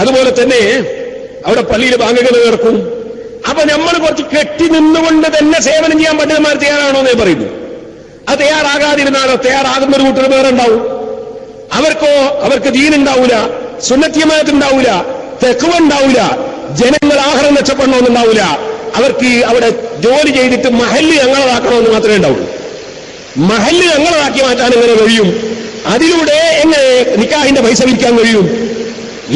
അതുപോലെ തന്നെ അവിടെ പള്ളിയിൽ ബാങ്കുകൾ കേൾക്കും. അപ്പൊ നമ്മൾ കുറച്ച് കെട്ടി നിന്നുകൊണ്ട് തന്നെ സേവനം ചെയ്യാൻ പണ്ഡിതന്മാർ തയ്യാറാണോ എന്നേ പറയുന്നു. അത് തയ്യാറാകാതിരുന്നാലോ തയ്യാറാകുന്ന ഒരു കൂട്ടർ വേറെ ഉണ്ടാവും. അവർക്ക് ദീനുണ്ടാവൂല, സുന്നത്തിയമായിട്ടുണ്ടാവൂല, തെക്കുവ ഉണ്ടാവൂല, ജനങ്ങൾ ആഹാരം രക്ഷപ്പെടണമെന്നുണ്ടാവൂല. അവർക്ക് അവിടെ ജോലി ചെയ്തിട്ട് മഹല്ല് ഞങ്ങളതാക്കണമെന്ന് മാത്രമേ ഉണ്ടാവുള്ളൂ. മഹല്ല് ഞങ്ങളതാക്കി മാറ്റാൻ എങ്ങനെ കഴിയും? അതിലൂടെ എങ്ങനെ നിക്കാഹിന്റെ പൈസ വിൽക്കാൻ കഴിയും?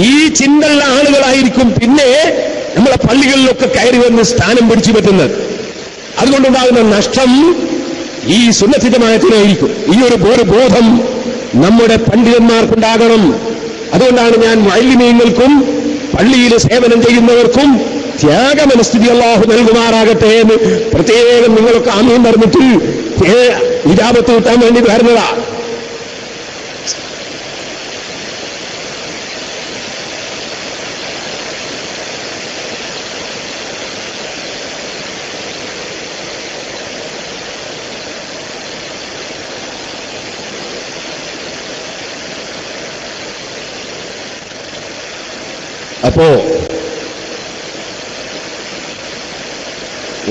ഈ ചിന്തയുള്ള ആളുകളായിരിക്കും പിന്നെ നമ്മളെ പള്ളികളിലൊക്കെ കയറി വന്ന് സ്ഥാനം പിടിച്ചു പറ്റുന്നത്. അതുകൊണ്ടുണ്ടാകുന്ന നഷ്ടം ഈ സുന്നത്ത് ജമാഅത്തിനായിരിക്കും. ഈ ഒരു ബോധം നമ്മുടെ പണ്ഡിതന്മാർക്കുണ്ടാകണം. അതുകൊണ്ടാണ് ഞാൻ മുഅല്ലിമീങ്ങൾക്കും പള്ളിയിൽ സേവനം ചെയ്യുന്നവർക്കും ത്യാഗമനസ്ഥിതി അല്ലാഹു നൽകുമാറാകട്ടെ എന്ന് പ്രത്യേകം നിങ്ങളൊക്കെ ആമീൻ പറഞ്ഞിട്ട് ഇജാബത്ത് കിട്ടാൻ വേണ്ടി വരുന്നതാ. അപ്പോ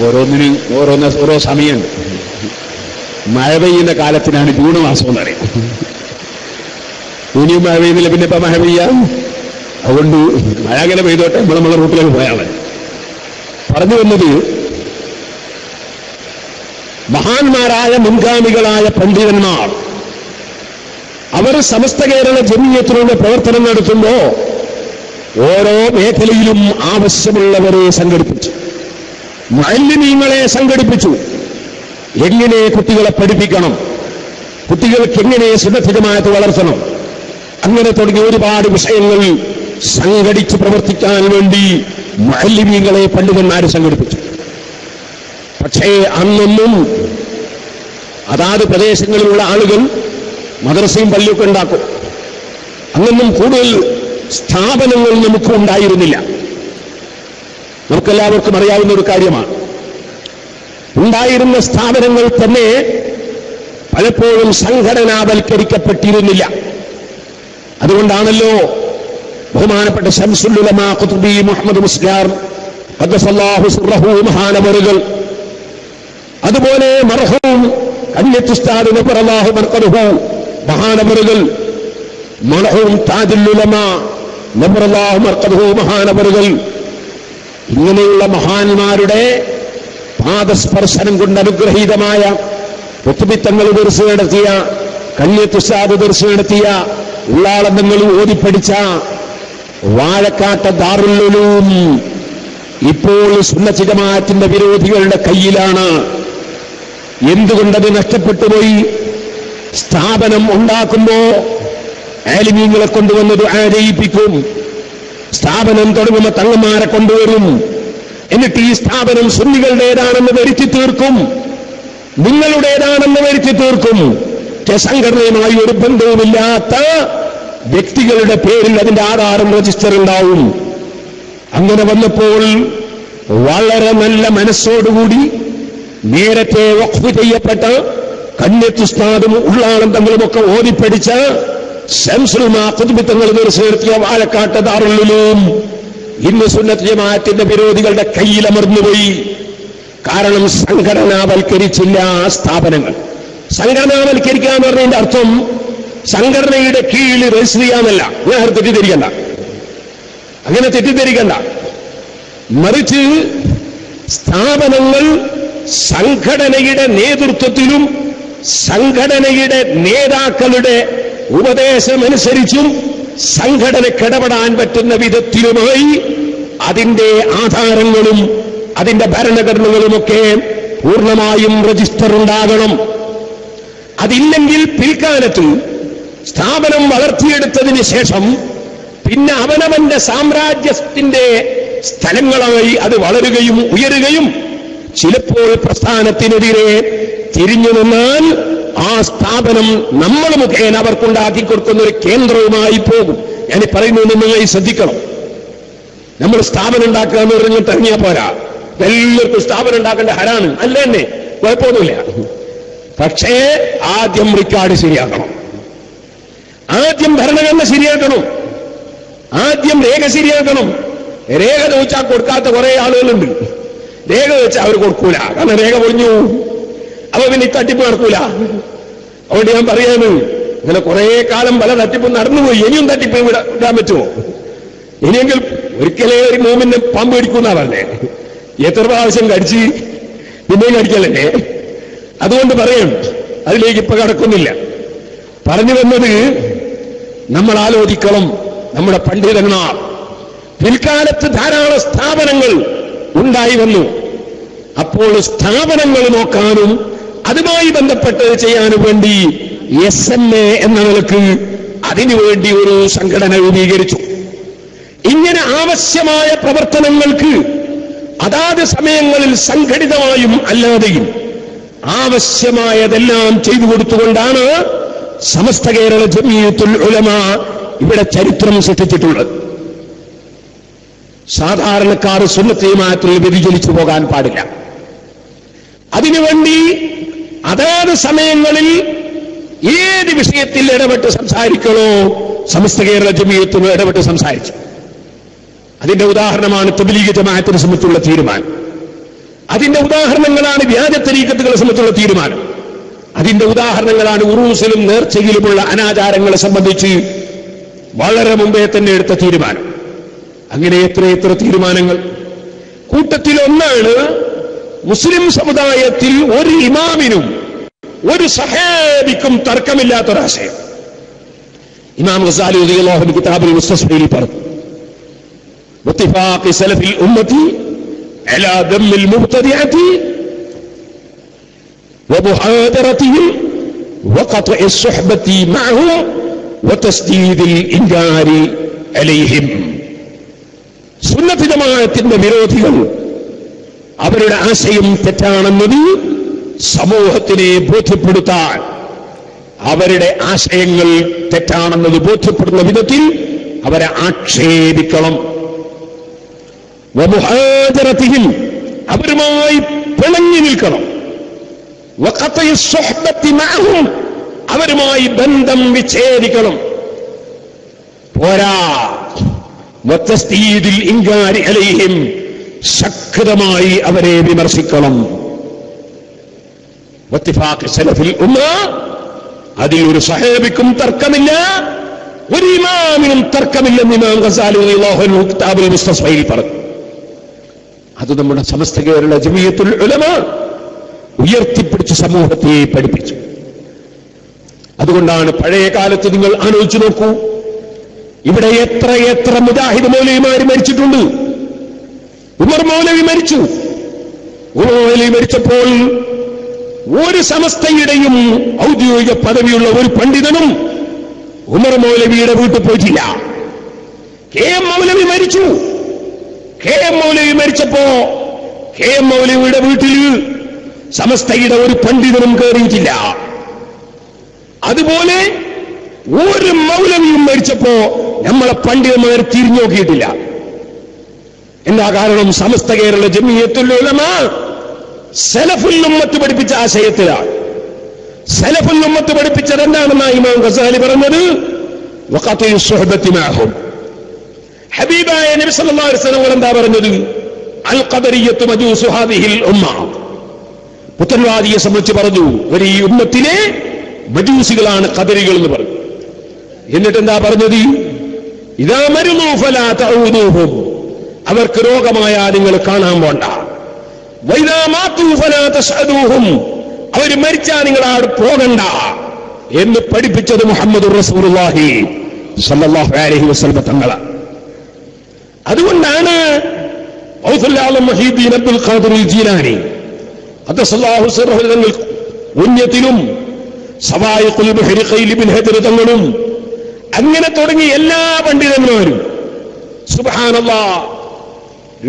ഓരോന്നിനും ഓരോ സമയമുണ്ട്. മഴ പെയ്യുന്ന കാലത്തിനാണ് ജൂൺ മാസം എന്ന് പറയും. ഇനിയും മഴ പെയ്യുന്നില്ല, പിന്നെ ഇപ്പൊ മഴ പെയ്യാം. അതുകൊണ്ട് മഴ അങ്ങനെ പെയ്തോട്ടെ, നമ്മളെ റൂട്ടിലേക്ക് പോയാൽ മതി. പറഞ്ഞു വന്നത്, മഹാന്മാരായ മുൻഗാമികളായ പണ്ഡിതന്മാർ അവർ സമസ്ത കേരള ജമിയത്തിലൂടെ പ്രവർത്തനം നടത്തുമ്പോ ഓരോ മേഖലയിലും ആവശ്യമുള്ളവരെ സംഘടിപ്പിച്ചു. മുഅല്ലിമീങ്ങളെ സംഘടിപ്പിച്ചു. എങ്ങനെ കുട്ടികളെ പഠിപ്പിക്കണം, കുട്ടികൾക്ക് എങ്ങനെ സുന്നത്ത് ജമാഅത്ത് വളർത്തണം, അങ്ങനെ തുടങ്ങിയ ഒരുപാട് വിഷയങ്ങൾ സംഘടിച്ച് പ്രവർത്തിക്കാൻ വേണ്ടി മുഅല്ലിമീങ്ങളെ പണ്ഡിതന്മാരെ സംഘടിപ്പിച്ചു. പക്ഷേ അന്നൊന്നും അതാത് പ്രദേശങ്ങളിലുള്ള ആളുകൾ മദ്രസയും പള്ളിയൊക്കെ ഉണ്ടാക്കും. അന്നൊന്നും കൂടുതൽ സ്ഥാപനങ്ങൾ നമുക്ക് ഉണ്ടായിരുന്നില്ല. നമുക്കെല്ലാവർക്കും അറിയാവുന്ന ഒരു കാര്യമാണ്. ഉണ്ടായിരുന്ന സ്ഥാപനങ്ങൾ തന്നെ പലപ്പോഴും സംഘടനാവൽക്കരിക്കപ്പെട്ടിരുന്നില്ല. അതുകൊണ്ടാണല്ലോ ബഹുമാനപ്പെട്ട ശംസുൽ ഉലമാ ഖുത്ബി മുഹമ്മദ് മുസ്ലിയാർ ഖദ്ദസല്ലാഹു സിർറഹു മഹാനവറുകൾ, അതുപോലെ മർഹൂം കന്യത്ത് ഉസ്താദ് നബറല്ലാഹു മർഖദഹു മഹാനവറുകൾ, മർഹൂം താജുൽ ഉലമാ നബറല്ലാഹു മർഖദഹു മഹാനവറുകൾ, ഇങ്ങനെയുള്ള മഹാന്മാരുടെ പാദസ്പർശനം കൊണ്ട് അനുഗ്രഹീതമായ ഖുത്ബിത്തങ്ങൾ ദർസ് നടത്തിയ, കന്യത്ത് ഉസ്താദ് ദർസ് നടത്തിയ, ഉള്ളാളന്തങ്ങൾ ഓതിപ്പടിച്ച വാഴക്കാട്ട് ദാറുൽ ഉലൂം ഇപ്പോൾ സുന്നത്ത് ജമാഅത്തിന്റെ വിരോധികളുടെ കയ്യിലാണ്. എന്തുകൊണ്ടത് നഷ്ടപ്പെട്ടുപോയി? സ്ഥാപനം ഉണ്ടാക്കുമ്പോ ആലിമീങ്ങളെ കൊണ്ടുവന്ന് ദുആ ചെയ്യിപ്പിക്കും. സ്ഥാപനം തുടങ്ങുമ്പോൾ തങ്ങന്മാരെ കൊണ്ടുവരും. എന്നിട്ട് ഈ സ്ഥാപനം സുന്നികളുടേതാണെന്ന് വരുത്തി തീർക്കും, നിങ്ങളുടേതാണെന്ന് വരുത്തി തീർക്കും. സംഘടനയുമായി ഒരു ബന്ധവുമില്ലാത്ത വ്യക്തികളുടെ പേരിൽ അതിന്റെ ആധാരം രജിസ്റ്റർ ഉണ്ടാവും. അങ്ങനെ വന്നപ്പോൾ വളരെ നല്ല മനസ്സോടുകൂടി നേരത്തെ വഖഫ് ചെയ്യപ്പെട്ട കന്യത്ത് ഉസ്താദും ഉള്ളാളം തങ്ങളുമൊക്കെ ഓതിപ്പടിച്ച ശംസുൽ ഉലമാ ഖുത്ബി തങ്ങൾ നിർത്തിയ വാഴക്കാട്ട് ദാറുൽ ഉലൂം ഇന്ന് സുന്നത്ത് ജമാഅത്തിന്റെ വിരോധികളുടെ കയ്യിലമർന്നുപോയി. കാരണം സംഘടനാവൽക്കരിച്ചില്ല സ്ഥാപനങ്ങൾ. സംഘടനാവൽക്കരിക്കുക എന്ന് പറഞ്ഞതിന്റെ അർത്ഥം സംഘടനയുടെ കീഴിൽ രജിസ്റ്റർ ചെയ്യാന്നല്ല. ഞാൻ തെറ്റിദ്ധരിക്കണ്ട, അങ്ങനെ തെറ്റിദ്ധരിക്കണ്ട. മറിച്ച് സ്ഥാപനങ്ങൾ സംഘടനയുടെ നേതൃത്വത്തിലും സംഘടനയുടെ നേതാക്കളുടെ ഉപദേശമനുസരിച്ചും സംഘടനയ്ക്ക് ഇടപെടാൻ പറ്റുന്ന വിധത്തിലുമായി അതിന്റെ ആധാരങ്ങളും അതിന്റെ ഭരണഘടനകളുമൊക്കെ പൂർണ്ണമായും രജിസ്റ്റർ ഉണ്ടാകണം. അതില്ലെങ്കിൽ പിൽക്കാലത്ത് സ്ഥാപനം വളർത്തിയെടുത്തതിന് ശേഷം പിന്നെ അവനവന്റെ സാമ്രാജ്യത്തിന്റെ സ്ഥലങ്ങളായി അത് വളരുകയും ഉയരുകയും ചിലപ്പോൾ പ്രസ്ഥാനത്തിനെതിരെ തിരിഞ്ഞു നിന്നാൽ ആ സ്ഥാപനം നമ്മൾ മുഖേന അവർക്കുണ്ടാക്കി കൊടുക്കുന്ന ഒരു കേന്ദ്രവുമായി പോകും. ഞാൻ പറയുന്നത് നന്നായി ശ്രദ്ധിക്കണം. നമ്മൾ സ്ഥാപനം ഉണ്ടാക്കുക എന്ന് പറഞ്ഞിട്ട് ഇറങ്ങിയാൽ പോരാ. എല്ലാവർക്കും സ്ഥാപനം ഉണ്ടാക്കേണ്ട ഹരാണ്, അല്ല തന്നെ, കുഴപ്പമൊന്നുമില്ല. പക്ഷേ ആദ്യം റിക്കാർഡ് ശരിയാക്കണം, ആദ്യം ഭരണഘടന ശരിയാക്കണം. ആദ്യം രേഖ ശരിയാക്കണം. രേഖ ചോദിച്ചാൽ കൊടുക്കാത്ത കുറെ ആളുകളുണ്ട്. രേഖ വെച്ചാൽ അവർ കൊടുക്കൂല, കാരണം രേഖ പൊളിഞ്ഞു. അപ്പൊ പിന്നെ ഈ തട്ടിപ്പ് നടക്കൂല. അതുകൊണ്ട് ഞാൻ പറയാണ്, ഇങ്ങനെ കുറെ കാലം പല തട്ടിപ്പും നടന്നുപോയി. ഇനിയും തട്ടിപ്പ് ഇടാൻ പറ്റുമോ? ഇനിയെങ്കിൽ ഒരിക്കലേ ഒരു മോമിനെ പാമ്പ് കടിക്കുന്നാ പറഞ്ഞേ. എത്ര പ്രാവശ്യം കടിച്ച് പിന്നെയും കടിക്കലല്ലേ? അതുകൊണ്ട് പറയും, അതിലേക്ക് ഇപ്പൊ കടക്കുന്നില്ല. പറഞ്ഞു വന്നത്, നമ്മൾ ആലോചിക്കണം. നമ്മുടെ പണ്ഡിതന്മാർ പിൽക്കാലത്ത് ധാരാളം സ്ഥാപനങ്ങൾ ഉണ്ടായി വന്നു. അപ്പോൾ സ്ഥാപനങ്ങൾ നോക്കാനും അതുമായി ബന്ധപ്പെട്ട് ചെയ്യാനും വേണ്ടി SMA എന്ന നിലക്ക് അതിനുവേണ്ടി ഒരു സംഘടന രൂപീകരിച്ചു. ഇങ്ങനെ ആവശ്യമായ പ്രവർത്തനങ്ങൾക്ക് അതാത് സമയങ്ങളിൽ സംഘടിതമായും അല്ലാതെയും ആവശ്യമായതെല്ലാം ചെയ്തു കൊടുത്തുകൊണ്ടാണ് സമസ്ത കേരള ജംഇയ്യത്തുൽ ഉലമ ഇവിടെ ചരിത്രം സൃഷ്ടിച്ചിട്ടുള്ളത്. സാധാരണക്കാർ സുന്നത്ത് ജമാഅത്തിൽ വ്യതിചലിച്ചു പോകാൻ പാടില്ല. അതിനുവേണ്ടി അതാത് സമയങ്ങളിൽ ഏത് വിഷയത്തിൽ ഇടപെട്ട് സംസാരിക്കണോ സമസ്ത കേരള ജംഇയ്യത്തിന് ഇടപെട്ട് സംസാരിച്ചു. അതിന്റെ ഉദാഹരണമാണ് തബ്ലീഗ് ജമാഅത്തിനെ സംബന്ധിച്ചുള്ള തീരുമാനം. അതിന്റെ ഉദാഹരണങ്ങളാണ് വ്യാജ തരീഖത്തുകളെ സംബന്ധിച്ചുള്ള തീരുമാനം. അതിന്റെ ഉദാഹരണങ്ങളാണ് ഉറൂസിലും നേർച്ചയിലുമുള്ള അനാചാരങ്ങളെ സംബന്ധിച്ച് വളരെ മുമ്പേ തന്നെ എടുത്ത തീരുമാനം. അങ്ങനെ എത്രയെത്ര തീരുമാനങ്ങൾ. കൂട്ടത്തിലൊന്നാണ് മുസ്ലിം സമുദായത്തിൽ ഒരു ഇമാമിനും ഒരു സഹാബിക്കും തർക്കമില്ലാത്തൊരാശയം. ഇമാം ഗസാലി റളിയല്ലാഹു അൻഹു കിതാബുൽ മുസ്തസ്ഫയിൽ പറഞ്ഞു, വത്തിഫാഖി സലഫിൽ ഉമ്മത്തി അലാ ദമ്മിൽ മുബ്തദിഅതി വമുഹാദറതിഹിം വഖത്ഇ الصحബത്തി മഅഹും വതസ്ദീദിൽ ഇൻകാരി അലൈഹിം. സുന്നത്ത് ജമാഅത്തിന്റെ വിരോധികൾ അവരുടെ ആശയം തെറ്റാണെന്നത് സമൂഹത്തിനെ ബോധ്യപ്പെടുത്താൻ, അവരുടെ ആശയങ്ങൾ തെറ്റാണെന്നത് ബോധ്യപ്പെടുന്ന വിധത്തിൽ അവരെ ആക്ഷേപിക്കണം. വമുഹാജറതിഹിം, അവരുമായി പിണങ്ങി നിൽക്കണം. വഖത്ഇ الصحബത്തി മഅഹും, അവരുമായി ബന്ധം വിച്ഛേദിക്കണം. പോരാ, വതസ്ദീദിൽ ഇൻകാരി അലൈഹിം, ശക്തമായി അവരെ വിമർശിക്കണം. വത്തിഫാഖ് സലഫിൽ ഉമ്മ, അതിൽ ഒരു സഹാബിക്കും തർക്കമില്ല, ഒരു ഇമാമിനും തർക്കമില്ലെന്ന് ഇമാം ഗസാലി റളിയല്ലാഹു അൻഹു കിതാബുൽ മുസ്തസ്ഫയിൽ പറഞ്ഞു. അത് നമ്മുടെ സമസ്ത കേരള ജംഇയ്യത്തുൽ ഉലമ ഉയർത്തിപ്പിടിച്ച് സമൂഹത്തെ പഠിപ്പിച്ചു. അതുകൊണ്ടാണ് പഴയ കാലത്ത് നിങ്ങൾ ആലോചിച്ചു നോക്കൂ, ഇവിടെ എത്ര എത്ര മുജാഹിദ് മൗലവിമാർ മരിച്ചിട്ടുണ്ട്. ഉമർ മൗലവി മരിച്ചു. ഉമർ മൗലവി മരിച്ചപ്പോൾ ഒരു സമസ്തയുടെയും ഔദ്യോഗിക പദവിയുള്ള ഒരു പണ്ഡിതനും ഉമർ മൗലവിയുടെ വീട്ടിൽ പോയിട്ടില്ല. KM മൗലവി മരിച്ചു. KM മൗലവി മരിച്ചപ്പോ KM മൗലവിയുടെ വീട്ടിൽ സമസ്തയുടെ ഒരു പണ്ഡിതനും കയറിയിട്ടില്ല. അതുപോലെ ഒരു മൗലവിയും മരിച്ചപ്പോ നമ്മളെ പണ്ഡിതന്മാർ തിരിഞ്ഞു നോക്കിയിട്ടില്ല. എന്താ കാരണം? സമസ്ത കേരള ജംഇയ്യത്തുൽ ഉലമ സലഫുൽ ഉമ്മത്ത് പഠിപ്പിച്ച ആശയത്തിലാണ്. സലഫുൽ ഉമ്മത്ത് പഠിപ്പിച്ചത് എന്താണെന്നാണ് ഇമാം ഗസാലി പറഞ്ഞത്, വഖത്ഇ الصحബത്തി മഅഹും. ഹബീബായ നബി സല്ലല്ലാഹു അലൈഹി വസല്ലം എന്താ പറഞ്ഞത്? അൽ ഖദരിയ്യത്തു മജൂസു ഹാദിഹിൽ ഉമ്മ. പുത്തൻവാദിയെ സംബന്ധിച്ച് പറഞ്ഞു, ഒരു ഈ ഉമ്മത്തിലെ മജൂസികളാണ് ഖദരികൾ എന്ന് പറഞ്ഞു. എന്നിട്ട് എന്താ പറഞ്ഞത്? ഇദാ മരുളൂ ഫലാ തഊദൂഹും, അവർക്ക് രോഗമായാൽ നിങ്ങൾ കാണാൻ പോണ്ട. വൈദാ മാതൂ ഫലാ തസ്അദൂഹും, അവർ മരിച്ചാൽ നിങ്ങൾ അവിടെ പോകണ്ട എന്ന് പഠിപ്പിച്ചത് മുഹമ്മദുർ റസൂലുള്ളാഹി സ്വല്ലല്ലാഹു അലൈഹി വസല്ലം തങ്ങളാണ്. അതുകൊണ്ടാണ് ഔസുൽ ആലം മുഹീദ്ദീൻ അബ്ദുൽ ഖാദിർ ജീലാനി ഖദ്ദസല്ലാഹു സിർറഹു തങ്ങൾ ഉന്നത്തിലും സവായിഖുൽ മുഹരിഖൈൽ ഇബ്നു ഹജർ തങ്ങളും അങ്ങനെ തുടങ്ങി എല്ലാ പണ്ഡിതന്മാരും സുബ്ഹാനല്ലാഹ്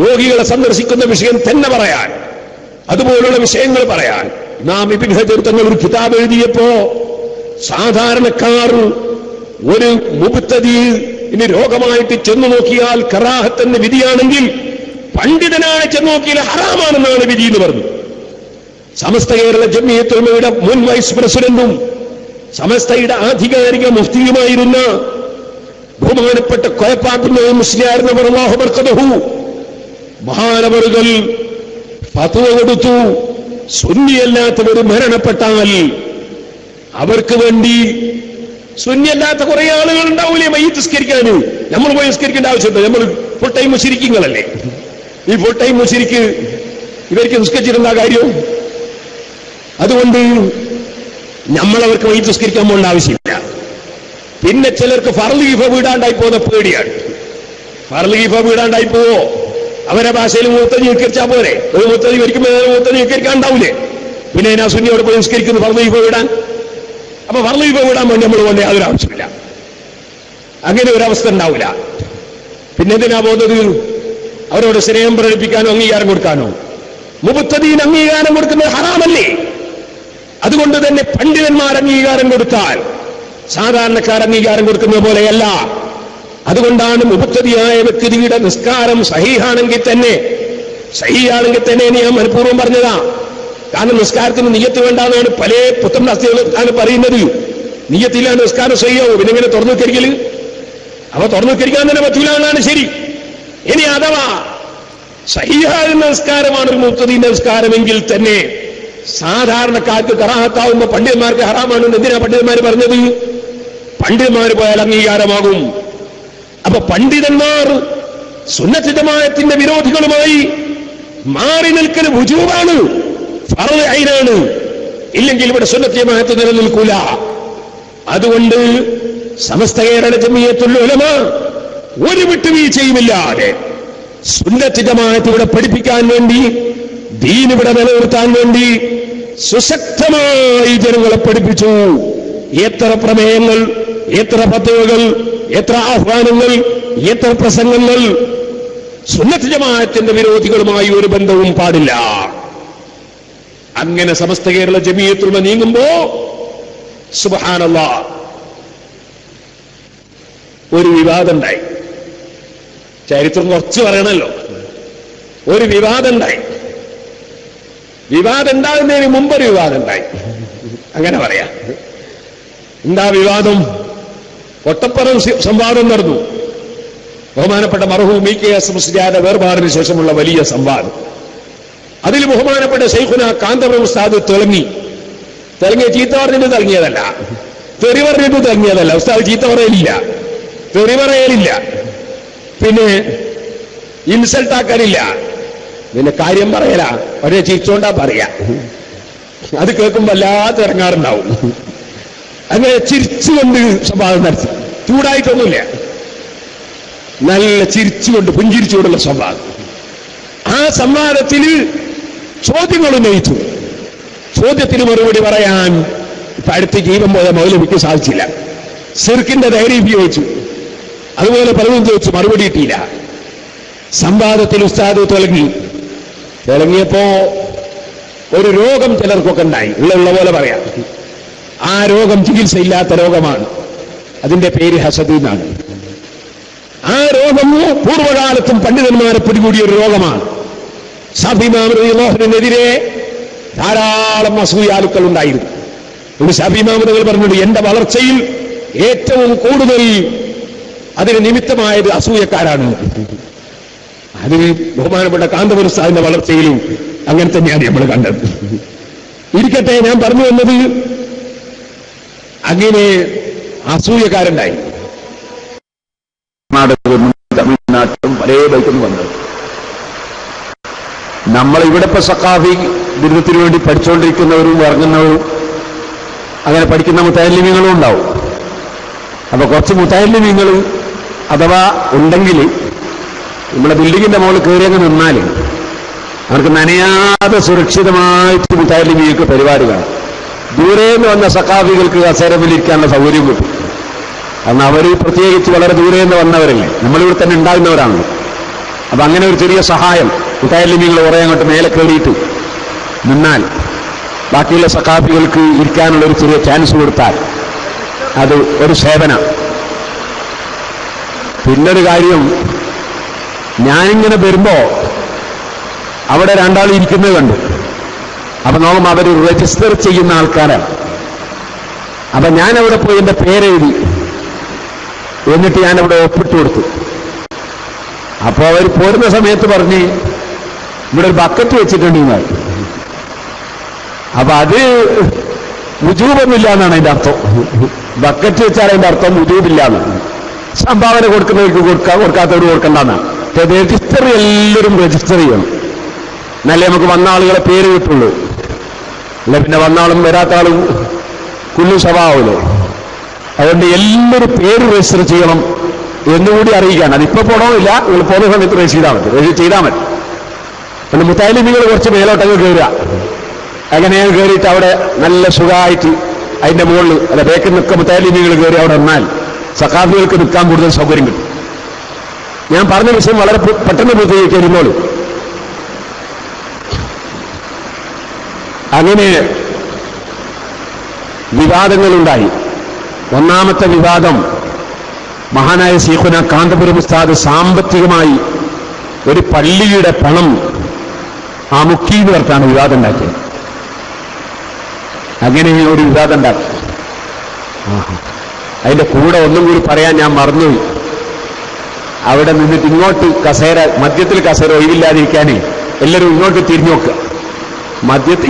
രോഗികളെ സന്ദർശിക്കുന്ന വിഷയം തന്നെ പറയാൻ, അതുപോലുള്ള വിഷയങ്ങൾ പറയാൻ ഇമാം ഇബ്നു ഹജർ തങ്ങൾ ഒരു കിതാബ് എഴുതിയപ്പോ സാധാരണക്കാർ ഒരു മുബ്തദി ഇനി രോഗമായിട്ട് ചെന്നു നോക്കിയാൽ കറാഹത്ത് വിധിയാണെങ്കിൽ പണ്ഡിതനായ ചെന്നു നോക്കിയാൽ ഹറാമാണെന്നാണ് വിധി എന്ന് പറഞ്ഞു. സമസ്ത കേരള ജംഇയ്യത്തുൽ ഉലമയുടെ മുൻ വൈസ് പ്രസിഡന്റും സമസ്തയുടെ ആധികാരിക മുഫ്തിയുമായിരുന്ന ബഹുമാനപ്പെട്ട കൊയപ്പാക്കുന്ന മുസ്ലിയായിരുന്നവർ അല്ലാഹു ബർക്കതഹു മഹാനവറുകൾ ഫത്വ കൊടുത്തു, സുന്നിയല്ലാത്തവർ മരണപ്പെട്ടാൽ അവർക്ക് വേണ്ടി, സുന്നിയല്ലാത്ത കുറെ ആളുകൾ ഉണ്ടാവൂലേ മയ്യിത്ത് നിസ്കരിക്കാന്, നമ്മൾ പോയി നിസ്കരിക്കേണ്ട ആവശ്യമില്ല, നമ്മൾ ഫുൾ ടൈം മുശ്രിക്കുകളല്ലേ. ഈ ഫുൾ ടൈം മുശ്രിക്ക് ഇവർക്ക് നിസ്കരിച്ചിരുന്ന കാര്യം, അതുകൊണ്ട് നമ്മളവർക്ക് മയ്യിത്ത് നിസ്കരിക്കാൻ പോകേണ്ട ആവശ്യമില്ല. പിന്നെ ചിലർക്ക് ഫർള് കിഫ വീടാണ്ടായി പോകുന്ന പേടിയാണ്. ഫർള് കിഫ വീടാണ്ടായി പോവോ, അവരെ ഭാഷയിൽ മൂത്തതി നിസ്കരിച്ചാൽ പോരെ, ഒരു മൂത്തതി വരിക്കുമ്പോൾ മൂത്തതി നിസ്കരിക്കാൻ ഉണ്ടാവൂലേ, പിന്നെ ഞാൻ സുന്നിയോട് പോയി നിസ്കരിക്കുന്നു ഫർള് കിഫ വീടാൻ. അപ്പൊ ഫർള് കിഫ വീടാൻ വേണ്ടി നമ്മൾ കൊണ്ട് യാതൊരു ആവശ്യമില്ല, അങ്ങനെ ഒരവസ്ഥ ഉണ്ടാവില്ല. പിന്നെ എന്തിനാ പോകുന്നത്? അവരോട് സ്നേഹം പ്രകടിപ്പിക്കാനോ അംഗീകാരം കൊടുക്കാനോ? മുബത്തദീന് അംഗീകാരം കൊടുക്കുന്നത് ഹറാമല്ലേ? അതുകൊണ്ട് തന്നെ പണ്ഡിതന്മാർ അംഗീകാരം കൊടുത്താൽ സാധാരണക്കാർ അംഗീകാരം കൊടുക്കുന്നത് പോലെയല്ല. അതുകൊണ്ടാണ് മുബത്തദിയായ വ്യക്തിയുടെ നിസ്കാരം സഹീഹാണെങ്കിൽ തന്നെ ഞാൻ മനഃപൂർവ്വം പറഞ്ഞതാ. കാരണം നിസ്കാരത്തിന് നിയ്യത്ത് വേണ്ടാന്നാണ് പല പുത്തൻ പറയുന്നത്. നിയ്യത്തിലാണ് നിസ്കാരം സഹിയാവൂ, പിന്നെ ഇങ്ങനെ തുറന്നു കരിക്കല്, അവ തുറന്നു കരിക്കാൻ തന്നെ പറ്റൂല എന്നാണ് ശരി. ഇനി അഥവാ സഹീഹായ നിസ്കാരമാണ് ഒരു മുബത്തദിന്റെ നിസ്കാരമെങ്കിൽ തന്നെ സാധാരണക്കാർക്ക് കറാഹത്താവുമ്പോ പണ്ഡിതന്മാർക്ക് ഹറാമാണെന്ന് എന്തിനാ പണ്ഡിതന്മാർ പറഞ്ഞത്? പണ്ഡിതന്മാർ പോയാൽ അംഗീകാരമാകും. അപ്പൊ പണ്ഡിതന്മാർ സുന്നത്ത് ജമാഅത്തിന്റെ വിരോധികളുമായി മാറി നിൽക്കൽ വുജൂബാണ്, ഫർള് ഐനാണ്. ഇല്ലെങ്കിൽ ഇവിടെ സുന്നത്ത് ജമാഅത്ത് നിലനിൽക്കൂല. അതുകൊണ്ട് സമസ്ത കേരള ജമിയത്തുൽ ഉലമ ഒരു വിട്ടുവീഴ്ചയുമില്ലാതെ സുന്നത്ത് ജമാഅത്ത് ഇവിടെ പഠിപ്പിക്കാൻ വേണ്ടി, ദീൻ ഇവിടെ നിലനിർത്താൻ വേണ്ടി സുശക്തമായി ജനങ്ങളെ പഠിപ്പിച്ചു. എത്ര പ്രമേയങ്ങൾ, എത്ര ഫത്വകൾ, എത്ര ആഹ്വാനങ്ങൾ, എത്ര പ്രസംഗങ്ങൾ. സുന്നത്ത് ജമാഅത്തിന്റെ വിരോധികളുമായി ഒരു ബന്ധവും പാടില്ല. അങ്ങനെ സമസ്ത കേരള ജമിയത്തുൽ ഉലമ നീങ്ങുമ്പോ സുബ്ഹാനല്ലാഹ് ഒരു വിവാദം ഉണ്ടായി. ചരിത്രം കുറച്ച് പറയണല്ലോ. ഒരു വിവാദം ഉണ്ടായി. വിവാദം ഉണ്ടാകുന്നതിന് മുമ്പൊരു വിവാദം ഉണ്ടായി, അങ്ങനെ പറയാം. എന്താ വിവാദം? കൊട്ടപ്പുറം സംവാദം നടന്നു. ബഹുമാനപ്പെട്ട മർഹൂം EKS മുസ്ലിയാരുടെ വേർപാടിന് ശേഷമുള്ള വലിയ സംവാദം. അതിൽ ബഹുമാനപ്പെട്ട ശൈഖുന കാന്തപുരം ഉസ്താദ് തിളങ്ങിയ ചീത്ത പറഞ്ഞിട്ട് തിളങ്ങിയതല്ല, തെറി പറഞ്ഞിട്ട് തിളങ്ങിയതല്ല. ഉസ്താദ് ചീത്ത പറയലില്ല, തെറി പറയലില്ല, പിന്നെ ഇൻസൾട്ടാക്കാനില്ല, പിന്നെ കാര്യം പറയല, ഒരേ ചിരിച്ചോണ്ടാ പറയാ. അത് കേൾക്കുമ്പോ വല്ലാത്ത ഇറങ്ങാറുണ്ടാവും. അങ്ങനെ ചിരിച്ചുകൊണ്ട് സംവാദം നടത്തി, ചൂടായിട്ടൊന്നുമില്ല, നല്ല ചിരിച്ചുകൊണ്ട് പുഞ്ചിരിച്ചുകൊണ്ടുള്ള സംവാദം. ആ സംവാദത്തിൽ ചോദ്യങ്ങൾ ഉന്നയിച്ചു. ചോദ്യത്തിന് മറുപടി പറയാൻ ഇപ്പൊ അടുത്ത് ജീവൻ പോയ മൗലവിക്ക് സാധിച്ചില്ല. സിർക്കിന്റെ ധൈര്യം ഉപയോഗിച്ചു, അതുപോലെ പലതും ചോദിച്ചു, മറുപടി കിട്ടിയില്ല. സംവാദത്തിൽ ഉസ്താദ് തിളങ്ങിയപ്പോ ഒരു രോഗം ചിലർക്കൊക്കെ ഉണ്ടായി, ഉള്ള പോലെ പറയാം. ആ രോഗം ചികിത്സയില്ലാത്ത രോഗമാണ്. അതിന്റെ പേര് ഹസദ് എന്നാണ്. ആ രോഗം പൂർവ്വകാലത്തും പണ്ഡിതന്മാരെ പിടികൂടിയ ഒരു രോഗമാണ്. ഷാഫി ഇമാം റളിയല്ലാഹുവിനെതിരെ ധാരാളം അസൂയാലുക്കൾ ഉണ്ടായിരുന്നു. ഒരു ഷാഫി ഇമാം തങ്ങൾ പറഞ്ഞിട്ടുണ്ട്, എന്റെ വളർച്ചയിൽ ഏറ്റവും കൂടുതൽ അതിന് നിമിത്തമായത് അസൂയക്കാരാണ്. അത് ബഹുമാനപ്പെട്ട കാന്തപുരം ഉസ്താദിന്റെ വളർച്ചയിലും അങ്ങനെ തന്നെയാണ് നമ്മൾ കണ്ടത്. ഇരിക്കട്ടെ, ഞാൻ പറഞ്ഞു വന്നത് അങ്ങനെ അസൂയക്കാരുണ്ടായി. തമിഴ്നാട്ടിലും പല ബൈക്കൊന്നും വന്നത്. നമ്മളിവിടെ ഇപ്പൊ സഖാഫി ബിരുദത്തിന് വേണ്ടി പഠിച്ചുകൊണ്ടിരിക്കുന്നവരും ഇറങ്ങുന്നവരും അങ്ങനെ പഠിക്കുന്ന മുത്തഅല്ലിമീങ്ങളും ഉണ്ടാവും. അപ്പൊ കുറച്ച് മുത്തഅല്ലിമീങ്ങൾ അഥവാ ഉണ്ടെങ്കിൽ നമ്മുടെ ബിൽഡിങ്ങിന്റെ മുകളിൽ കയറിയങ്ങ് നിന്നാൽ അവർക്ക് നനയാതെ സുരക്ഷിതമായിട്ട് മുത്തഅല്ലിമീങ്ങൾക്ക് പരിപാടി കാണും. ദൂരെ നിന്ന് വന്ന സഖാഫികൾക്ക് കസേരയിലിരിക്കാനുള്ള സൗകര്യം കിട്ടും. കാരണം അവർ പ്രത്യേകിച്ച് വളരെ ദൂരെ നിന്ന് വന്നവരല്ലേ, നമ്മളിവിടെ തന്നെ ഉണ്ടാകുന്നവരാണല്ലോ. അപ്പൊ അങ്ങനെ ഒരു ചെറിയ സഹായം മുത്തഅല്ലിമീങ്ങൾ കുറേ അങ്ങോട്ട് മേലെ കയറിയിട്ട് നിന്നാൽ ബാക്കിയുള്ള സഖാഫികൾക്ക് ഇരിക്കാനുള്ള ഒരു ചെറിയ ചാൻസ് കൊടുത്താൽ അത് ഒരു സേവന. പിന്നൊരു കാര്യം, ഞാനിങ്ങനെ വരുമ്പോ അവിടെ രണ്ടാൾ ഇരിക്കുന്നത് കണ്ടു. അപ്പൊ നോക്കുമ്പോൾ അവർ രജിസ്റ്റർ ചെയ്യുന്ന ആൾക്കാരാണ്. അപ്പൊ ഞാൻ അവിടെ പോയി എന്റെ പേരെഴുതി എന്നിട്ട് ഞാനവിടെ ഒപ്പിട്ട് കൊടുത്തു. അപ്പൊ അവർ പോരുന്ന സമയത്ത് പറഞ്ഞ് ഇവിടെ ഒരു ബക്കറ്റ് വെച്ചിട്ടുണ്ട്. അപ്പൊ അത് വുജൂബൊന്നുമില്ല എന്നാണ് അതിന്റെ അർത്ഥം. ബക്കറ്റ് വെച്ചാൽ അതിന്റെ അർത്ഥം വുജൂബില്ല എന്നാണ്. സംഭാവന കൊടുക്കുന്നവർക്ക് കൊടുക്കാത്തവർ കൊടുക്കണ്ടെന്നാണ്. രജിസ്റ്റർ എല്ലാവരും രജിസ്റ്റർ ചെയ്യണം, എന്നാലേ നമുക്ക് വന്ന ആളുകളെ പേര് കിട്ടുള്ളൂ. അല്ല പിന്നെ വന്ന ആളും വരാത്ത ആളും കുല്ലു സ്വഭാവമല്ലോ. അതുകൊണ്ട് എല്ലാവരും പേര് രജിസ്റ്റർ ചെയ്യണം എന്നുകൂടി അറിയിക്കാൻ. അതിപ്പോ പോകണമെന്നില്ല, നിങ്ങൾ പോകുന്ന സമയത്ത് രജിസ്റ്റർ ചെയ്താൽ മതി. പിന്നെ മുത്താലിമികൾ കുറച്ച് മേലോട്ടങ്ങ് കയറുക. അങ്ങനെ കയറിയിട്ട് അവിടെ നല്ല സുഖമായിട്ട് അതിന്റെ മുകളിൽ അല്ല ബേക്കിൽ നിൽക്കുക മുത്താലിമികൾ കയറി അവിടെ വന്നാൽ സഖാഫികൾക്ക് നിൽക്കാൻ കൂടുതൽ സൗകര്യം കിട്ടും. ഞാൻ പറഞ്ഞ വിഷയം വളരെ പെട്ടെന്ന് പൂർത്തീകരിക്കാൻ ഇരുന്നോളൂ. അങ്ങനെ വിവാദങ്ങളുണ്ടായി. ഒന്നാമത്തെ വിവാദം, മഹാനായ ശൈഖുന കാന്തപുരം ഉസ്താദ് സാമ്പത്തികമായി ഒരു പള്ളിയുടെ പണം ആ മുക്കീന്ന് വർത്താണ് വിവാദം ഉണ്ടാക്കിയത്. അങ്ങനെ ഒരു വിവാദം ഉണ്ടാക്കി. അതിന്റെ കൂടെ ഒന്നും കൂടി പറയാൻ ഞാൻ മറന്നുപോയി. അവിടെ നിന്നിട്ട് ഇങ്ങോട്ട് കസേര, മധ്യത്തിൽ കസേര ഒഴിവില്ലാതിരിക്കാനേ എല്ലാവരും ഇങ്ങോട്ട് തിരിഞ്ഞു നോക്കുക.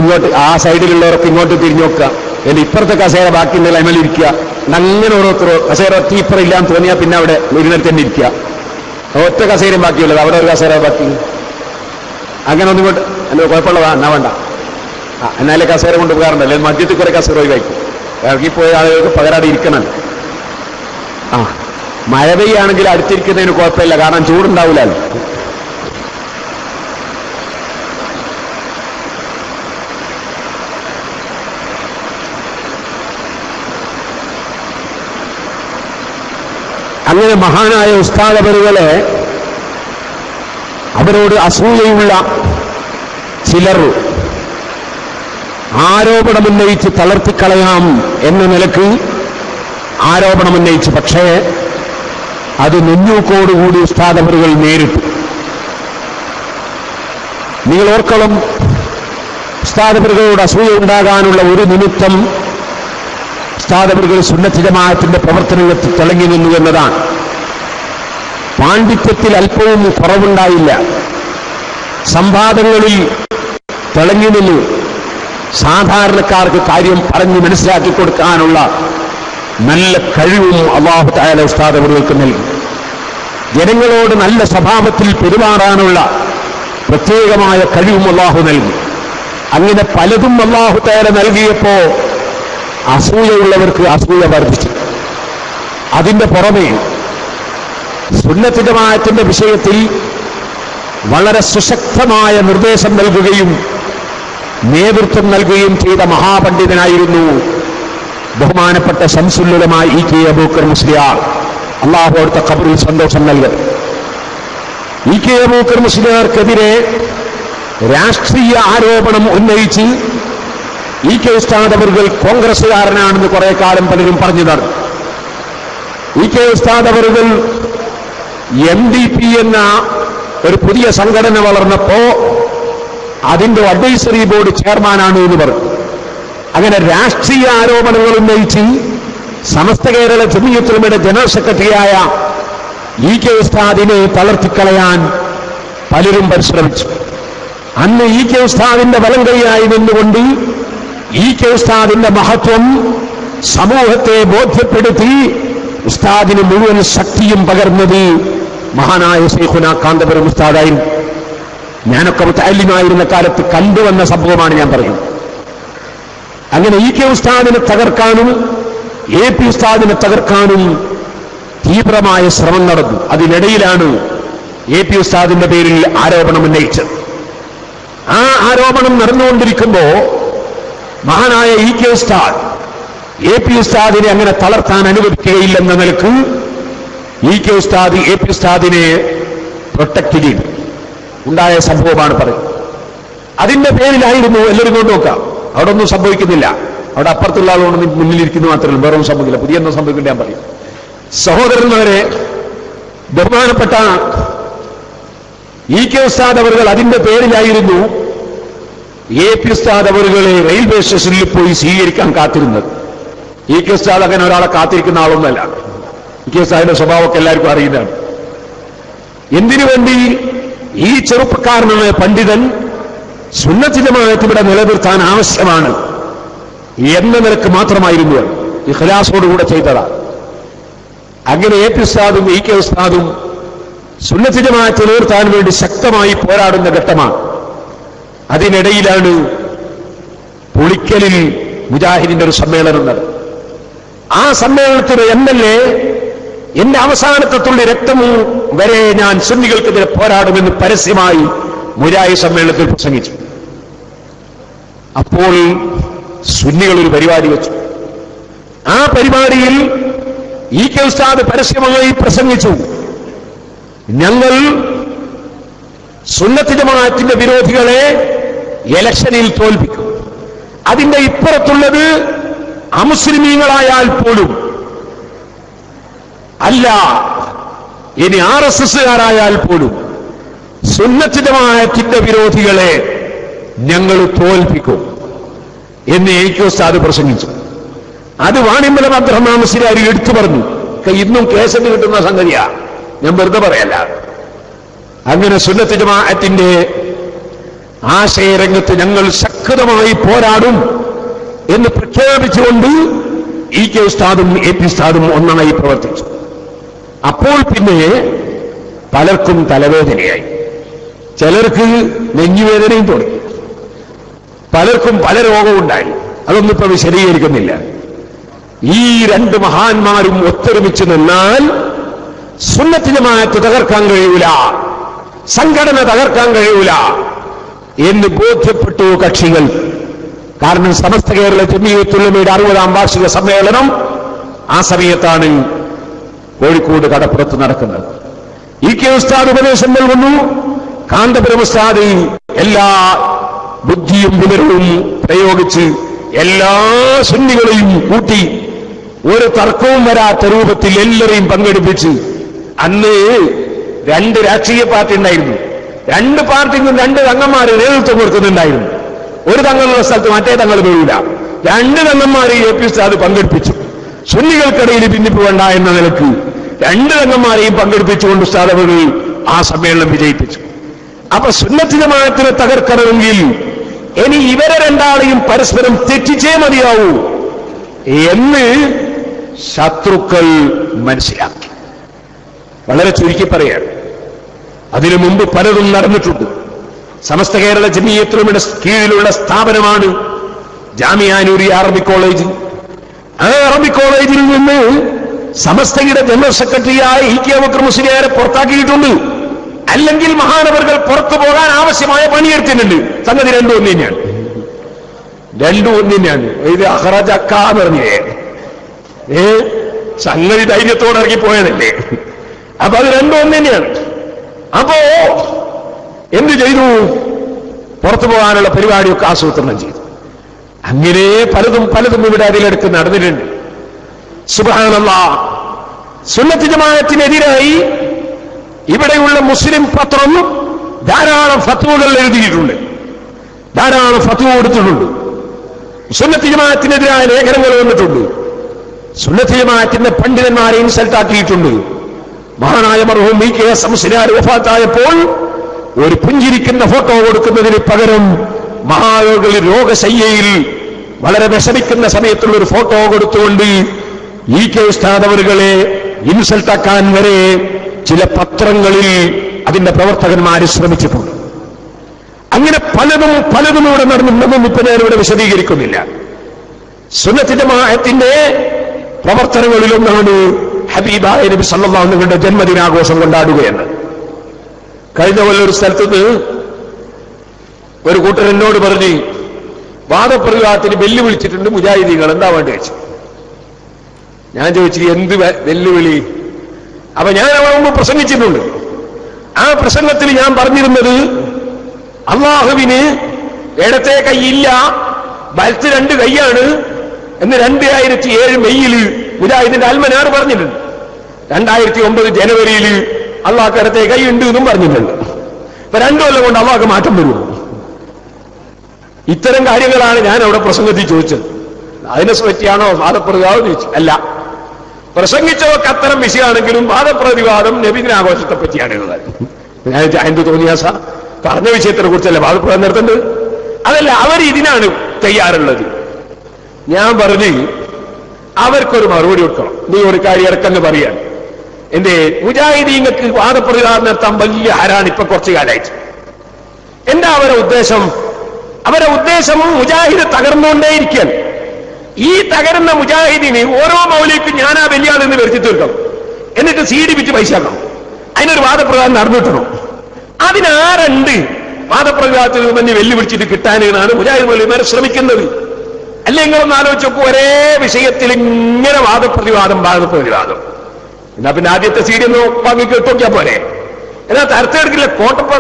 ഇങ്ങോട്ട് ആ സൈഡിലുള്ളവർക്ക് ഇങ്ങോട്ട് തിരിഞ്ഞു നോക്കുക. എന്നിട്ട് ഇപ്പുറത്തെ കസേര ബാക്കിയുള്ള ലൈമലിരിക്കുക. അങ്ങനെ ഓരോരുത്തരോ കസേര ഒറ്റ ഇപ്പുറം ഇല്ലാന്ന് തോന്നിയാൽ പിന്നെ അവിടെ ഇരുന്നിട്ട് തന്നെ ഇരിക്കുക. ഒറ്റ കസേരയും ബാക്കിയുള്ളത്, അവിടെ ഒരു കസേര ബാക്കി. അങ്ങനെ ഒന്നും ഇങ്ങോട്ട് എന്നെ കുഴപ്പമുള്ളതാ എന്നാ വേണ്ട. എന്നാലേ കസേര കൊണ്ട് പോകാറുണ്ടല്ലോ. മധ്യത്തിൽ കുറെ കസേര ഒഴിവാക്കും. ഇറങ്ങിപ്പോയ ആളുകൾക്ക് പകരാതെ ഇരിക്കണം. മഴ പെയ്യാണെങ്കിൽ അടുത്തിരിക്കുന്നതിന് കുഴപ്പമില്ല, കാരണം ചൂടുണ്ടാവില്ലല്ലോ. അങ്ങനെ മഹാനായ ഉസ്താദവറുകളെ അവരോട് അസൂയയുള്ള ചിലർ ആരോപണമുന്നയിച്ച് തളർത്തിക്കളയാം എന്ന നിലക്ക് ആരോപണമുന്നയിച്ചു. പക്ഷേ അത് നെഞ്ഞൂക്കോടുകൂടി ഉസ്താദവറുകൾ നേരിട്ടു. നിങ്ങൾ ഓർക്കണം, ഉസ്താദവറുകളോട് അസൂയ ഉണ്ടാകാനുള്ള ഒരു നിമിത്തം ഉസ്താദവറുകൾ സുന്നത്ത് ജമാഅത്തിന്റെ പ്രവർത്തനത്തിൽ തിളങ്ങി നിന്നു എന്നതാണ്. പാണ്ഡിത്യത്തിൽ അല്പവും കുറവുണ്ടായില്ല. സംവാദങ്ങളിൽ തിളങ്ങി നിന്നു. സാധാരണക്കാർക്ക് കാര്യം പറഞ്ഞ് മനസ്സിലാക്കി കൊടുക്കാനുള്ള നല്ല കഴിവും അല്ലാഹു തആല ഉസ്താദവറുകൾക്ക് നൽകി. ജനങ്ങളോട് നല്ല സ്വഭാവത്തിൽ പെരുമാറാനുള്ള പ്രത്യേകമായ കഴിവും അല്ലാഹു നൽകി. അങ്ങനെ പലതും അല്ലാഹു തആല നൽകിയപ്പോ അസൂയയുള്ളവർക്ക് അസൂയ വർദ്ധിച്ചു. അതിന്റെ പുറമെ സുന്നത്ത് ജമാഅത്തിന്റെ വിഷയത്തിൽ വളരെ സുശക്തമായ നിർദ്ദേശം നൽകുകയും നേതൃത്വം നൽകുകയും ചെയ്ത മഹാപണ്ഡിതനായിരുന്നു ബഹുമാനപ്പെട്ട ശംസുൽ ഉലമാ ഇ.കെ. അബൂബക്കർ മുസ്ലിയാർ. അല്ലാഹു അവിടുത്തെ ഖബറിൽ സന്തോഷം നൽകി. ഇ.കെ. അബൂബക്കർ മുസ്ലിയാർക്കെതിരെ രാഷ്ട്രീയ ആരോപണം ഉന്നയിച്ച് ഇ.കെ. ഉസ്താദ് അവറുകൾ കോൺഗ്രസുകാരനാണെന്ന് കുറെ കാലം പലരും പറഞ്ഞു നടന്നു. ഇ.കെ. ഉസ്താദ് അവറുകൾ MDP എന്ന ഒരു പുതിയ സംഘടന വളർന്നപ്പോ അതിന്റെ അഡ്വൈസറി ബോർഡ് ചെയർമാനാണ് എന്ന് പറഞ്ഞു. അങ്ങനെ രാഷ്ട്രീയ ആരോപണങ്ങൾ ഉന്നയിച്ച് സമസ്ത കേരള ജമിയത്തുൽ ഉലമയുടെ ജനറൽ സെക്രട്ടറിയായ ഇ.കെ. ഉസ്താദിനെ തളർത്തിക്കളയാൻ പലരും പരിശ്രമിച്ചു. അന്ന് ഇ.കെ. ഉസ്താദിന്റെ വലം കൈയായി നിന്നുകൊണ്ട് ഇ.കെ. ഉസ്താദിന്റെ മഹത്വം സമൂഹത്തെ ബോധ്യപ്പെടുത്തി ഉസ്താദിന് മുഴുവൻ ശക്തിയും പകർന്നത് മഹാനായ ശൈഖുന കാന്തപുരം ഉസ്താദായിരുന്നു. ഞാനൊക്കെ മുതഅല്ലിമായിരുന്ന കാലത്ത് കണ്ടുവന്ന സംഭവമാണ് ഞാൻ പറയുന്നത്. അങ്ങനെ ഇ.കെ. ഉസ്താദിനെ തകർക്കാനും AP ഉസ്താദിനെ തകർക്കാനും തീവ്രമായ ശ്രമം നടന്നു. അതിനിടയിലാണ് AP ഉസ്താദിന്റെ പേരിൽ ആരോപണം ഉന്നയിച്ചത്. ആ ആരോപണം നടന്നുകൊണ്ടിരിക്കുമ്പോ മഹാനായ ഇ.കെ. ഉസ്താദ് AP ഉസ്താദിനെ അങ്ങനെ തളർത്താൻ അനുവദിക്കുകയില്ലെന്ന നിലക്ക് ഇ.കെ. ഉസ്താദ് AP ഉസ്താദിനെ പ്രൊട്ടക്ട് ചെയ്തു. ഉണ്ടായ സംഭവമാണ് പറയുന്നത്. അതിന്റെ പേരിലായിരുന്നു എല്ലാവരും കൊണ്ട് നോക്കാം. അവിടെ ഒന്നും സംഭവിക്കുന്നില്ല. അവിടെ അപ്പുറത്തുള്ള ആളുകൊണ്ട് മുന്നിലിരിക്കുന്നു മാത്രമല്ല, വേറെ ഒന്നും സംഭവിക്കില്ല. പുതിയൊന്നും സംഭവിക്കില്ല. ഞാൻ പറയും സഹോദരന്മാരെ, ബഹുമാനപ്പെട്ട ഇ.കെ. ഉസ്താദ് അവറുകൾ അതിന്റെ പേരിലായിരുന്നു AP ഉസ്താദ് അവറുകളെ റെയിൽവേ സ്റ്റേഷനിൽ പോയി സ്വീകരിക്കാൻ കാത്തിരുന്നത്. ഇ.കെ. ഉസ്താദ് അങ്ങനെ ഒരാളെ കാത്തിരിക്കുന്ന ആളൊന്നുമല്ല. സാഹിബിന്റെ സ്വഭാവമൊക്കെ എല്ലാവർക്കും അറിയുന്നതാണ്. എന്തിനു വേണ്ടി? ഈ ചെറുപ്പക്കാരനായ പണ്ഡിതൻ സുന്നത്ത് ജമാഅത്ത് ഇവിടെ നിലനിർത്താൻ ആവശ്യമാണ് എന്ന നിലക്ക് മാത്രമായിരുന്നു ഇഖ്ലാസോടുകൂടെ ചെയ്തതാണ്. അങ്ങനെ എ പി ഉസ്താദും ഇ കെ ഉസ്താദും സുന്നത്ത് ജമാഅത്ത് നിലനിർത്താൻ വേണ്ടി ശക്തമായി പോരാടുന്ന ഘട്ടമാണ്. അതിനിടയിലാണ് പുളിക്കലിൽ മുജാഹിദിന്റെ ഒരു സമ്മേളനം നടന്നത്. ആ സമ്മേളനത്തിന് എന്നല്ലേ എന്റെ അവസാനത്തെ തുള്ളി രക്തവും വരെ ഞാൻ സുന്നികൾക്കെതിരെ പോരാടുമെന്ന് പരസ്യമായി മുജാഹിദ് സമ്മേളനത്തിൽ പ്രസംഗിച്ചു. അപ്പോൾ സുന്നികൾ ഒരു പരിപാടി വെച്ചു. ആ പരിപാടിയിൽ ഇ കെ ഉസ്താദ് പരസ്യമായി പ്രസംഗിച്ചു, ഞങ്ങൾ സുന്നത്ത് ജമാഅത്തിന്റെ വിരോധികളെ ഇലക്ഷനിൽ തോൽപ്പിക്കും. അതിന്റെ ഇപ്പുറത്തുള്ളത് അമുസ്ലിമീങ്ങളായാൽ പോലും അല്ല, ഇനി RSSകാരായാൽ പോലും സുന്നത്ത് ജമാഅത്തിന്റെ വിരോധികളെ ഞങ്ങൾ തോൽപ്പിക്കും എന്ന് എ കെ ഉസ്താദ് പ്രസംഗിച്ചു. അത് വാണിമലം അബ്ദുറഹ്മാൻ മുസ്ലിയാരി എടുത്തു പറഞ്ഞു. ഇന്നും കേസറ്റ് കിട്ടുന്ന സംഗതിയാ, ഞാൻ വെറുതെ പറയല്ല. അങ്ങനെ സുന്നത്ത് ജമാഅത്തിന്റെ ആശയരംഗത്ത് ഞങ്ങൾ ശക്തമായി പോരാടും എന്ന് പ്രഖ്യാപിച്ചുകൊണ്ട് ഇ കെ ഉസ്താദും എ പി ഉസ്താദും ഒന്നായി പ്രവർത്തിച്ചു. അപ്പോൾ പിന്നെ പലർക്കും തലവേദനയായി, ചിലർക്ക് നെഞ്ഞുവേദനയും തുടങ്ങി, പലർക്കും പല രോഗവും ഉണ്ടായി. അതൊന്നും ഇപ്പൊ വിശദീകരിക്കുന്നില്ല. ഈ രണ്ട് മഹാന്മാരും ഒത്തൊരുമിച്ച് നിന്നാൽ സുന്നത്ത് ജമാഅത്ത് തകർക്കാൻ കഴിയൂല, സംഘടന തകർക്കാൻ കഴിയൂല എന്ന് ബോധ്യപ്പെട്ടു കക്ഷികൾ. കാരണം സമസ്ത കേരള ജംഇയ്യത്തുൽ ഉലമയുടെ 60ാം വാർഷിക സമ്മേളനം ആ സമയത്താണ് കോഴിക്കോട് കടപ്പുറത്ത് നടക്കുന്നത്. ഇ കെ ഉസ്താദ് ഉപദേശം നൽകുന്നു, കാന്തപുരം ഉസ്താദ് എല്ലാ ബുദ്ധിയും വിവരവും പ്രയോഗിച്ച് എല്ലാ സുന്നികളെയും കൂട്ടി ഒരു തർക്കവും വരാത്ത രൂപത്തിൽ എല്ലാവരെയും പങ്കെടുപ്പിച്ച്, അന്ന് 2 രാഷ്ട്രീയ പാർട്ടി ഉണ്ടായിരുന്നു, 2 പാർട്ടിക്കും 2 തങ്ങന്മാര് നേതൃത്വം കൊടുക്കുന്നുണ്ടായിരുന്നു. ഒരു തങ്ങളുള്ള സ്ഥലത്ത് മറ്റേ തങ്ങൾ വീഴില്ല. 2 തങ്ങന്മാരെ എ പി ഉസ്താദ് പങ്കെടുപ്പിച്ചു. സുന്നികൾക്കിടയിൽ ഭിന്നിപ്പ് വേണ്ട എന്ന നിലക്ക് 2 തങ്ങന്മാരെയും പങ്കെടുപ്പിച്ചുകൊണ്ട് ഉസ്താദ് അവർ ആ സമ്മേളനം വിജയിപ്പിച്ചു. അപ്പൊ സുന്നത്ത് ജമാഅത്തിനെ തകർക്കണമെങ്കിൽ ഇനി ഇവരെ രണ്ടാളെയും പരസ്പരം തെറ്റിച്ചേ മതിയാവൂ എന്ന് ശത്രുക്കൾ മനസ്സിലാക്കി. വളരെ ചുരുക്കി പറയാൻ, അതിനു മുമ്പ് പലതും നടന്നിട്ടുണ്ട്. സമസ്ത കേരള ജംഇയ്യത്തുൽ ഉലമയുടെ കീഴിലുള്ള സ്ഥാപനമാണ് ജാമിഅ നൂരിയ അറബിക് കോളേജ്. ആ അറബിക് കോളേജിൽ നിന്ന് സമസ്തയുടെ ജനറൽ സെക്രട്ടറിയായ ഇ കെ അബൂബക്കർ മുസ്ലിയാരെ പുറത്താക്കിയിട്ടുണ്ട്. അല്ലെങ്കിൽ മഹാനവറുകൾ പുറത്തു പോകാൻ ആവശ്യമായ പണിയെടുത്തിട്ടുണ്ട്. സംഗതി രണ്ടും ഒന്ന് തന്നെയാണ്. ഇത് അഹ്റജക്ക എന്ന് പറഞ്ഞേ സംഗതി ധൈര്യത്തോടെ ഇറങ്ങിപ്പോയതല്ലേ. അപ്പൊ അത് രണ്ടും ഒന്ന് തന്നെയാണ്. അപ്പോ എന്ത് ചെയ്തു? പുറത്തു പോകാനുള്ള പരിപാടിയൊക്കെ ആസൂത്രണം ചെയ്തു. അങ്ങനെ പലതും ഇവിടെ അതിലെടുത്ത് നടന്നിട്ടുണ്ട്. സുബ്ഹാനല്ലാഹ്, സുന്നത്ത് ജമാഅത്തിനെതിരായി ഇവിടെയുള്ള മുസ്ലിം പത്രം ധാരാളം ഫത്വകൾ എഴുതിയിട്ടുണ്ട്, ധാരാളം ഫത്വ കൊടുത്തിട്ടുണ്ട്. സുന്നത്ത് ജമാഅത്തിനെതിരായ ലേഖനങ്ങൾ വന്നിട്ടുണ്ട്. സുന്നത്ത് ജമാഅത്തിന്റെ പണ്ഡിതന്മാരെ ഇൻസൾട്ടാക്കിയിട്ടുണ്ട്. മഹാനായ മർഹൂം ഇ കെ എസ് മുസ്ലിയാർ വഫാത്തായപ്പോൾ ഒരു പുഞ്ചിരിക്കുന്ന ഫോട്ടോ കൊടുക്കുന്നതിന് പകരം മഹാരോഗികൾ രോഗശയ്യയിൽ വളരെ വിഷമിക്കുന്ന സമയത്തുള്ള ഒരു ഫോട്ടോ കൊടുത്തുകൊണ്ട് ഇ കെ ഉസ്താദ് അവരുകളെ ഇൻസൾട്ടാക്കാൻ വരെ ചില പത്രങ്ങളിൽ അതിന്റെ പ്രവർത്തകന്മാർ ശ്രമിച്ചിട്ടുണ്ട്. അങ്ങനെ പലതും ഇവിടെ നടന്നിട്ടുണ്ടെന്നും ഇപ്പൊ ഞാനിവിടെ വിശദീകരിക്കുന്നില്ല. സുന്നത്ത് ജമാഅത്തിന്റെ പ്രവർത്തനങ്ങളിലൊന്നാണ് ഹബീബായ നബി സല്ലല്ലാഹു അലൈഹി വസല്ലമയുടെ ജന്മദിനാഘോഷം കൊണ്ടാടുകയെന്ന്. കഴിഞ്ഞ കൊല്ലം ഒരു സ്ഥലത്തുനിന്ന് ഒരു കൂട്ടർ എന്നോട് പറഞ്ഞ് വാദപ്രതിവാദത്തിന് വെല്ലുവിളിച്ചിട്ടുണ്ട് മുജാഹിദീങ്ങൾ, എന്താ വേണ്ടി വെച്ചു. ഞാൻ ചോദിച്ചു എന്ത് വെല്ലുവിളി? അപ്പൊ ഞാൻ അവിടെ മുമ്പ് പ്രസംഗിച്ചിട്ടുണ്ട്. ആ പ്രസംഗത്തിൽ ഞാൻ പറഞ്ഞിരുന്നത് അള്ളാഹുവിന് ഇടത്തെ കൈയില്ല, വലത്ത് 2 കൈയാണ് എന്ന് 2007 മെയ്യില് മുജാഹിദിന്റെ അൽമനാർ പറഞ്ഞിട്ടുണ്ട്. 2009 ജനുവരിയിൽ അള്ളാഹ് ഇടത്തെ കൈ ഉണ്ട് എന്നും പറഞ്ഞിട്ടുണ്ട്. ഇപ്പൊ 2 കൊല്ലം കൊണ്ട് അള്ളാഹ് മാറ്റം വരുമോ? ഇത്തരം കാര്യങ്ങളാണ് ഞാൻ അവിടെ പ്രസംഗത്തിൽ ചോദിച്ചത്. അതിനെ പറ്റിയാണോ വാദപ്രതിവാദം ചോദിച്ചു? അല്ല, പ്രസംഗിച്ചവർക്ക് അത്തരം വിഷയമാണെങ്കിലും വാദപ്രതിവാദം നബിദിനാഘോഷത്തെ പറ്റിയാണുള്ളത്. ഞാൻ എന്ത് തോന്നിയാ പറഞ്ഞ വിഷയത്തിനെ കുറിച്ചല്ല വാദപ്രതിവാദം നടത്തേണ്ടത്, അതല്ല അവർ ഇതിനാണ് തയ്യാറുള്ളത്. ഞാൻ പറഞ്ഞ് അവർക്കൊരു മറുപടി കൊടുക്കണം. നീ ഒരു കാര്യം ഇറക്കെന്ന് പറയാൻ എന്റെ മുജാഹിദീങ്ങൾക്ക് വാദപ്രതിവാദം നടത്താൻ വലിയ ആരാണ് ഇപ്പൊ കുറച്ചു കാലമായിട്ട്. എന്താ അവരുടെ ഉദ്ദേശം? അവരുടെ ഉദ്ദേശം മുജാഹിദ് തകർന്നുകൊണ്ടേയിരിക്കാൻ. ഈ തകരുന്ന മുജാഹിദിന് ഓരോ മൗലിക്കും ഞാൻ ആ വലിയ ആളെന്ന് വരുത്തി തീർക്കണം, എന്നിട്ട് സീഡി വിറ്റ് പൈസ ആക്കണം. അതിനൊരു വാദപ്രതിവാദം നടന്നിട്ടണം. അതിനാരുണ്ട് വാദപ്രതിവാദത്തിൽ തന്നെ വെല്ലുവിളിച്ചിട്ട് കിട്ടാനാണ് മുജാഹിദ് മൗലവിമാരെ ശ്രമിക്കുന്നത്. അല്ലെ നിങ്ങളൊന്ന് ആലോചിച്ച് നോക്കൂ, ഒരേ വിഷയത്തിൽ ഇങ്ങനെ വാദപ്രതിവാദം എന്നാ പിന്നെ ആദ്യത്തെ സീഡി ഒന്ന് വാങ്ങി കേട്ടോക്കിയാ പോലെ. എന്നാൽ തരത്തെടുക്കില്ല.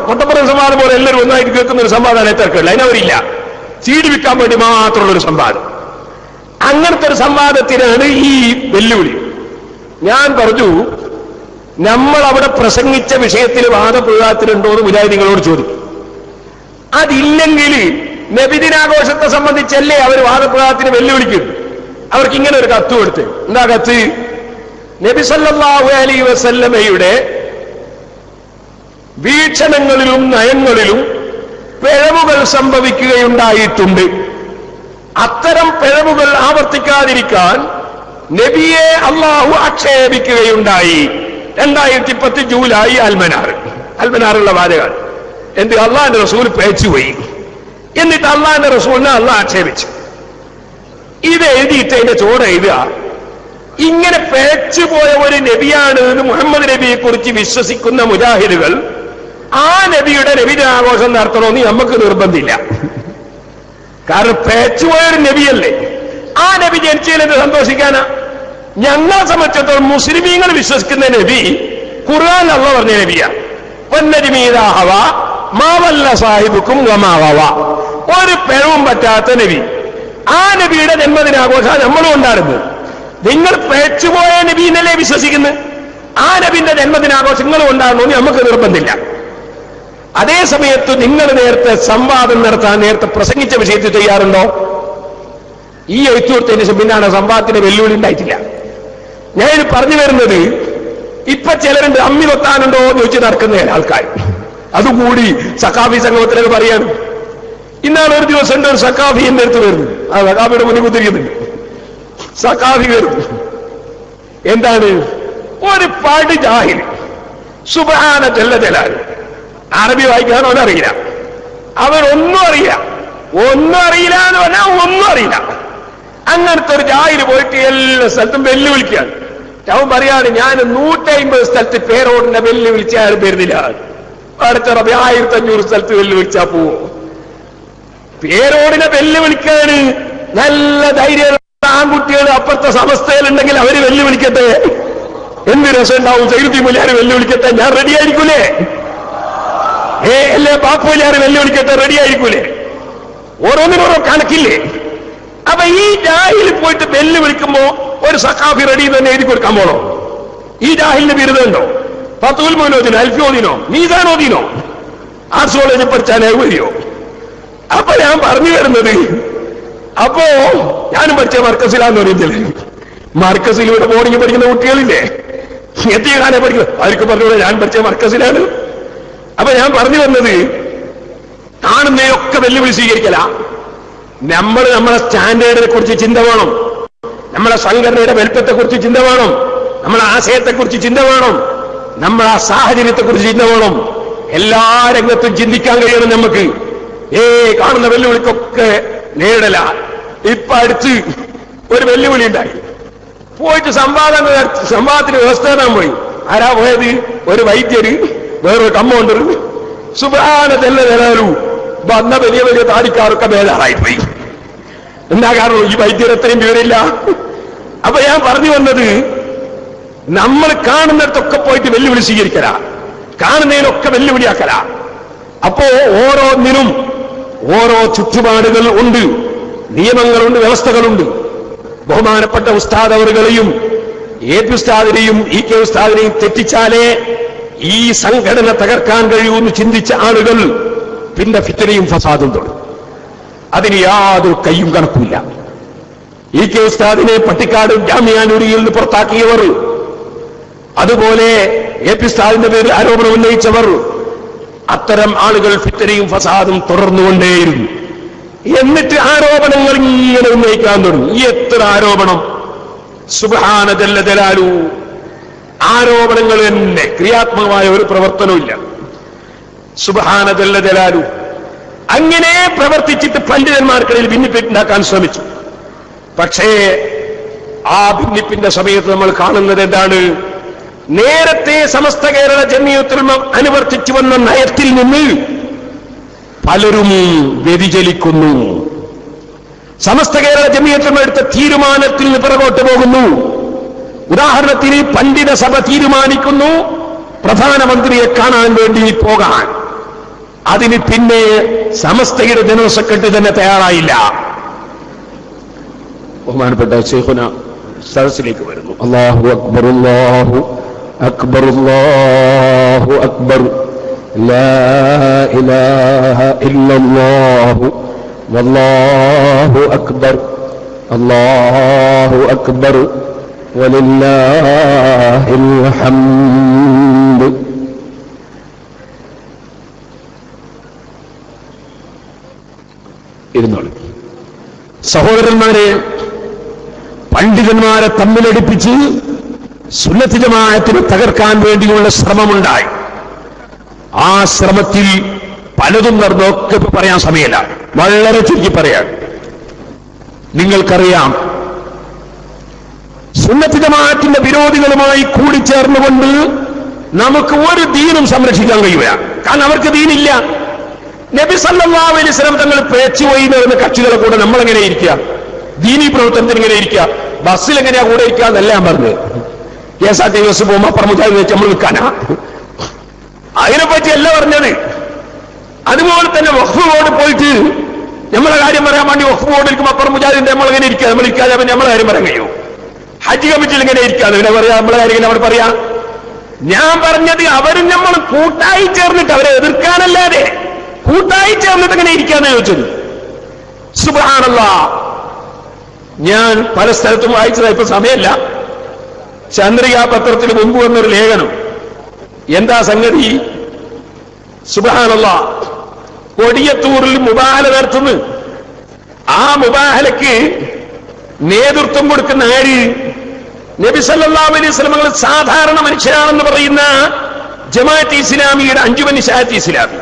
കോട്ടപ്പുറം സംവാദം പോലെ എല്ലാവരും ഒന്നായിട്ട് കേൾക്കുന്ന ഒരു സംവാദമാണ് തിരക്കില്ല. അതിനവരില്ല. സീഡി വിൽക്കാൻ വേണ്ടി മാത്രമുള്ളൊരു സംവാദം. അങ്ങനത്തെ ഒരു സംവാദത്തിനാണ് ഈ വെല്ലുവിളി. ഞാൻ പറഞ്ഞു, നമ്മൾ അവിടെ പ്രസംഗിച്ച വിഷയത്തിൽ വാദപ്രതിവാദത്തിനുണ്ടോന്ന് മുജാഹിദീങ്ങളോട് ചോദിക്കും. അതില്ലെങ്കിൽ നബിദിനാഘോഷത്തെ സംബന്ധിച്ചല്ലേ അവർ വാദപ്രതിവാദത്തിന് വെല്ലുവിളിക്കും. അവർക്ക് ഇങ്ങനെ ഒരു കത്ത് കൊടുത്ത്, എന്താ കത്ത്? നബി സല്ലല്ലാഹു അലൈഹി വസല്ലമയുടെ വീക്ഷണങ്ങളിലും നയങ്ങളിലും പിഴവുകൾ സംഭവിക്കുകയുണ്ടായിട്ടുണ്ട്. അത്തരം പിഴവുകൾ ആവർത്തിക്കാതിരിക്കാൻ നബിയെ അള്ളാഹു ആക്ഷേപിക്കുകയുണ്ടായി. 2010 ജൂലൈ അൽമനാറുള്ള വാചകം. എന്ത്? അള്ളാഹിന്റെ റസൂൽ പേച്ചുപോയി, എന്നിട്ട് അള്ളാഹിന്റെ റസൂലിനെ അള്ളാഹ് ആക്ഷേപിച്ചു. ഇത് എഴുതിയിട്ട് അതിന്റെ ചോട് എഴുതുക, ഇങ്ങനെ പേച്ചുപോയ ഒരു നബിയാണ് എന്ന് മുഹമ്മദ് നബിയെ കുറിച്ച് വിശ്വസിക്കുന്ന മുജാഹിദുകൾ ആ നബിയുടെ നബിദിനാഘോഷം നടത്തണമെന്ന് നമുക്ക് നിർബന്ധമില്ല. കാരണം പേച്ചുപോയൊരു നബിയല്ലേ. ആ നബി ജനിച്ചതിൽ സന്തോഷിക്കാനാ? ഞങ്ങളെ സംബന്ധിച്ചിടത്തോളം മുസ്ലിമീങ്ങൾ വിശ്വസിക്കുന്ന നബി ഖുർആൻ അല്ലാഹു പറഞ്ഞ നബിയാ. വന്നജിമീദാഹവ മാവല്ല സാഹിബുക്കും വമാവ. ഒരു പിഴവും പറ്റാത്ത നബി. ആ നബിയുടെ ജന്മദിനാഘോഷം നമ്മളും ഉണ്ടാകുന്നത്. നിങ്ങൾ പേച്ചുപോയ നബി എന്നല്ലേ വിശ്വസിക്കുന്നത്? ആ നബിന്റെ ജന്മദിനാഘോഷങ്ങളും ഉണ്ടാകണമെന്ന് നമുക്ക് നിർബന്ധമില്ല. അതേ സമയത്ത് നിങ്ങൾ നേരത്തെ സംവാദം നടത്താൻ നേരത്തെ പ്രസംഗിച്ച വിഷയത്തിൽ ചെയ്യാറുണ്ടോ? ഈ എഴുത്തുകൊടുത്തതിന് ശേഷം പിന്നാണ് സംവാദത്തിന് വെല്ലുവിളി ഉണ്ടായിട്ടില്ല. ഞാൻ പറഞ്ഞു വരുന്നത്, ഇപ്പൊ ചിലരുണ്ട് അമ്മി കൊത്താനുണ്ടോ എന്ന് ചോദിച്ച് നടക്കുന്ന ആൾക്കാർ. അതുകൂടി സഖാഫി സംഗമത്തിലൊക്കെ പറയാണ്. ഇന്നാണ് ഒരു ദിവസം ഉണ്ട് ഒരു സഖാഫി എന്റെ അടുത്ത് വരുന്നു. ആ സഖാഫിയുടെ മുന്നിൽ കുത്തിരിക്കുന്നുണ്ട്. സഖാഫി വരുന്നു. എന്താണ്? ഒരു പടി ജാഹിൽ സുബ്ഹാന ജല്ല ജലാൽ. അറബി വായിക്കാനോ അറിയില്ല, അവരൊന്നും അറിയില്ല. ഒന്നും അറിയില്ല എന്ന് പറഞ്ഞാൽ ഒന്നും അറിയില്ല. അങ്ങനത്തെ ഒരു ജാഹിൽ പോയിട്ട് എല്ലാ സ്ഥലത്തും വെല്ലുവിളിക്കുകയാണ്. അവൻ പറയാണ്, ഞാൻ 150 സ്ഥലത്ത് പേരോടിനെ വെല്ലുവിളിച്ചാൽ വരുന്നില്ല. അടുത്ത റബി 1500 സ്ഥലത്ത് വെല്ലുവിളിച്ചാ പോവോ? പേരോടിനെ വെല്ലുവിളിക്കാണ് നല്ല ധൈര്യമുള്ള ആൺകുട്ടികൾ അപ്പുറത്തെ സമസ്തയിലുണ്ടെങ്കിൽ അവര് വെല്ലുവിളിക്കട്ടെ. എന്ത് രസം ഉണ്ടാവും? സൈനുദ്ദീൻ മുസ്ലിയാർ വെല്ലുവിളിക്കട്ടെ, ഞാൻ റെഡി ആയിരിക്കൂലേ? അല്ലേ ബാപ്പു മുസ്ലിയാർ വെല്ലുവിളിക്കട്ടെ, റെഡി ആയിരിക്കൂലേ? ഓരോന്നിനോരോ കണക്കില്ലേ? അപ്പൊ ഈ ജാഹിൽ പോയിട്ട് വെല്ലുവിളിക്കുമ്പോ ഒരു സഖാഫി റെഡി തന്നെ എഴുതി കൊടുക്കാൻ പോണോ? ഈ ജാഹിലിന് ബിരുദമുണ്ടോ? ഫത്തുൽ മൗലൂദിനോ അൽഫിയോദിനോ മീസാനോദിനോ ആർട്സ് പഠിച്ചാൽ വരിയോ? അപ്പൊ ഞാൻ പറഞ്ഞു വരുന്നത്, അപ്പോ ഞാനും പഠിച്ച മർക്കസിലാന്ന് പറയുന്നില്ലേ? മർക്കസിൽ ഇവിടെ മോർണിംഗ് പഠിക്കുന്ന കുട്ടികളില്ലേ? എത്തിയാനെ പഠിക്കുന്നത് അവർക്ക് പറഞ്ഞൂടെ ഞാൻ പഠിച്ച മർക്കസിലാണ്. അപ്പൊ ഞാൻ പറഞ്ഞു വന്നത്, കാണുന്നതിനൊക്കെ വെല്ലുവിളി സ്വീകരിക്കല. നമ്മൾ നമ്മളെ സ്റ്റാൻഡേർഡിനെ കുറിച്ച് ചിന്ത വേണം, നമ്മളെ സംഘടനയുടെ വലുപ്പത്തെക്കുറിച്ച് ചിന്ത വേണം, നമ്മളെ ആശയത്തെക്കുറിച്ച് ചിന്ത വേണം, നമ്മളെ സാഹചര്യത്തെക്കുറിച്ച് ചിന്ത വേണം. എല്ലാ രംഗത്തും ചിന്തിക്കാൻ കഴിയണം നമുക്ക്. കാണുന്ന വെല്ലുവിളിക്കൊക്കെ നേരിടല. ഇപ്പൊ അടുത്ത് ഒരു വെല്ലുവിളി ഉണ്ടായി, പോയിട്ട് സംവാദത്തിന് വ്യവസ്ഥ പോയി. ആരാ പോയത്? ഒരു വൈദ്യര്, വേറൊരു കമ്പൗണ്ടർ. സുബ്ഹാന ജല്ല ജലാലു. വന്ന വലിയ വലിയ താടിക്കാരൊക്കെ ബേജാറായിപ്പോയി. എന്താ കാരണം? ഈ വൈദ്യർ എത്രയും വിവരമില്ല. അപ്പൊ ഞാൻ പറഞ്ഞു വന്നത്, നമ്മൾ കാണുന്നിടത്തൊക്കെ പോയിട്ട് വെല്ലുവിളി സ്വീകരിക്കല, കാണുന്നതിനൊക്കെ വെല്ലുവിളിയാക്കല. അപ്പോ ഓരോന്നിനും ഓരോ ചുറ്റുപാടുകൾ ഉണ്ട്, നിയമങ്ങളുണ്ട്, വ്യവസ്ഥകളുണ്ട്. ബഹുമാനപ്പെട്ട ഉസ്താദ് അവറുകളെയും AP ഉസ്താദിനെയും EK ഉസ്താദിനെയും തെറ്റിച്ചാലേ ഈ സംഘടന തകർക്കാൻ കഴിയൂന്ന് ചിന്തിച്ച ആളുകൾ പിന്നെ ഫിത്നയും ഫസാദും തുടങ്ങും. അതിന് യാതൊരു കയ്യും കണക്കുമില്ല. EK ഉസ്താദിനെ പട്ടിക്കാട് ജാമിയാനൂരിയിൽ നിന്ന് പുറത്താക്കിയവർ, അതുപോലെ AP ഉസ്താദിന്റെ പേരിൽ ആരോപണം ഉന്നയിച്ചവർ, അത്തരം ആളുകൾ ഫിത്നയും ഫസാദും തുടർന്നുകൊണ്ടേയിരുന്നു. എന്നിട്ട് ആരോപണങ്ങൾ ഇങ്ങനെ ഉന്നയിക്കാൻ തുടങ്ങി. എത്ര ആരോപണം! സുബ്ഹാന ജല്ല ജലാലു. ആരോപണങ്ങൾ തന്നെ, ക്രിയാത്മകമായ ഒരു പ്രവർത്തനമില്ല. സുബ്ഹാന ജല്ല ജലാലു. അങ്ങനെ പ്രവർത്തിച്ചിട്ട് പണ്ഡിതന്മാർക്കിടയിൽ ഭിന്നിപ്പുണ്ടാക്കാൻ ശ്രമിച്ചു. പക്ഷേ ആ ഭിന്നിപ്പിന്റെ സമയത്ത് നമ്മൾ കാണുന്നത് എന്താണ്? നേരത്തെ സമസ്ത കേരള ജമിയത്തുൽ ഉലമ അനുവർത്തിച്ചു വന്ന നയത്തിൽ നിന്ന് പലരും വ്യതിചലിക്കുന്നു. സമസ്ത കേരള ജമിയത്തുൽ ഉലമ എടുത്ത തീരുമാനത്തിൽ നിന്ന് പിറകോട്ട് പോകുന്നു. ഉദാഹരണത്തിന് പണ്ഡിത സഭ തീരുമാനിക്കുന്നു പ്രധാനമന്ത്രിയെ കാണാൻ വേണ്ടി പോകാൻ. അതിന് പിന്നെ സമസ്തയുടെ ജനറൽ സെക്രട്ടറി തന്നെ തയ്യാറായില്ല. ബഹുമാനപ്പെട്ട ശൈഖുന സദസ്സിലേക്ക് വരുന്നു. അല്ലാഹു അക്ബർ, അല്ലാഹു അക്ബർ, അല്ലാഹു അക്ബർ, ലാ ഇലാഹ ഇല്ലല്ലാഹു വല്ലാഹു അക്ബർ, അല്ലാഹു അക്ബർ വലില്ലാഹിൽ ഹംദ്. ഇരുന്നോളൂ. സഹോദരന്മാരെ, പണ്ഡിതന്മാരെ തമ്മിലടിപ്പിച്ച് സുന്നത്ത് ജമാഅത്തിനെ തകർക്കാൻ വേണ്ടിയുള്ള ശ്രമമുണ്ടായി. ആ ശ്രമത്തിൽ പലതും നടന്നൊക്കെ പറയാൻ സമയമില്ല, വളരെ ചുരുക്കി പറയാൻ. നിങ്ങൾക്കറിയാം, സുന്നത്ത് ജമാഅത്തിന്റെ വിരോധികളുമായി കൂടിച്ചേർന്നുകൊണ്ട് നമുക്ക് ഒരു ദീനും സംരക്ഷിക്കാൻ കഴിയില്ല. കാരണം അവർക്ക് ദീനില്ല. നബി സല്ലല്ലാഹു അലൈഹി വസല്ലം തങ്ങൾ പേച്ചുപോയി വരുന്ന കക്ഷികളെ കൂടെ നമ്മളെങ്ങനെ ഇരിക്കുക? ദീനീ പ്രവർത്തനത്തിന് ഇങ്ങനെ ഇരിക്കുക? ബസ്സിൽ എങ്ങനെയാ കൂടെ ഇരിക്കുക എന്നല്ല ഞാൻ പറഞ്ഞത്. KSRTC ബസ് പോകുമ്പോ അപ്പുറം മുജാഹിദ് വെച്ച് നമ്മൾ നിൽക്കാനാ? അതിനെപ്പറ്റി അല്ല പറഞ്ഞത്. അതുപോലെ തന്നെ വഖഫ് ബോർഡ് പോയിട്ട് നമ്മളെ കാര്യം പറയാൻ വേണ്ടി വഖഫ് ബോർഡിൽ ഇരിക്കുമ്പോൾ അപ്പുറം മുജാഹിദിന്റെ നമ്മളെങ്ങനെ ഇരിക്കുക? നമ്മൾ ഇരിക്കാതെ നമ്മളെ കാര്യം പറയാൻ കഴിയും? ഹജ്ജ് കമ്മിറ്റിയിൽ എങ്ങനെ ഇരിക്കാതെ പിന്നെ പറയാ നമ്മളെ കാര്യം അവിടെ പറയാ? ഞാൻ പറഞ്ഞത് അവരും നമ്മൾ കൂട്ടായി ചേർന്നിട്ട് അവരെ എതിർക്കാനല്ലാതെ കൂട്ടായി ചേർന്നിട്ട് എങ്ങനെ ഇരിക്കാന്ന് ചോദിച്ചത്. സുബ്ഹാനല്ലാഹ്. ഞാൻ പല സ്ഥലത്തും വായിച്ചതാ, ഇപ്പൊ സമയമല്ല. ചന്ദ്രികാ പത്രത്തിന് മുമ്പ് വന്നൊരു ലേഖനം. എന്താ സംഗതി? സുബ്ഹാനല്ലാഹ്. കൊടിയത്തൂരിൽ മുബാഹല നടത്തുന്നു. ആ മുബാഹലയ്ക്ക് നേതൃത്വം കൊടുക്കുന്ന ആര്? നബി സല്ലല്ലാഹു അലൈഹി വസല്ലം സാധാരണ മനുഷ്യനാണെന്ന് പറയുന്ന ജമാഅത്ത് ഇസ്ലാമിയുടെ അഞ്ചുമൻ ഇശാഅത്ത് ഇസ്ലാമി,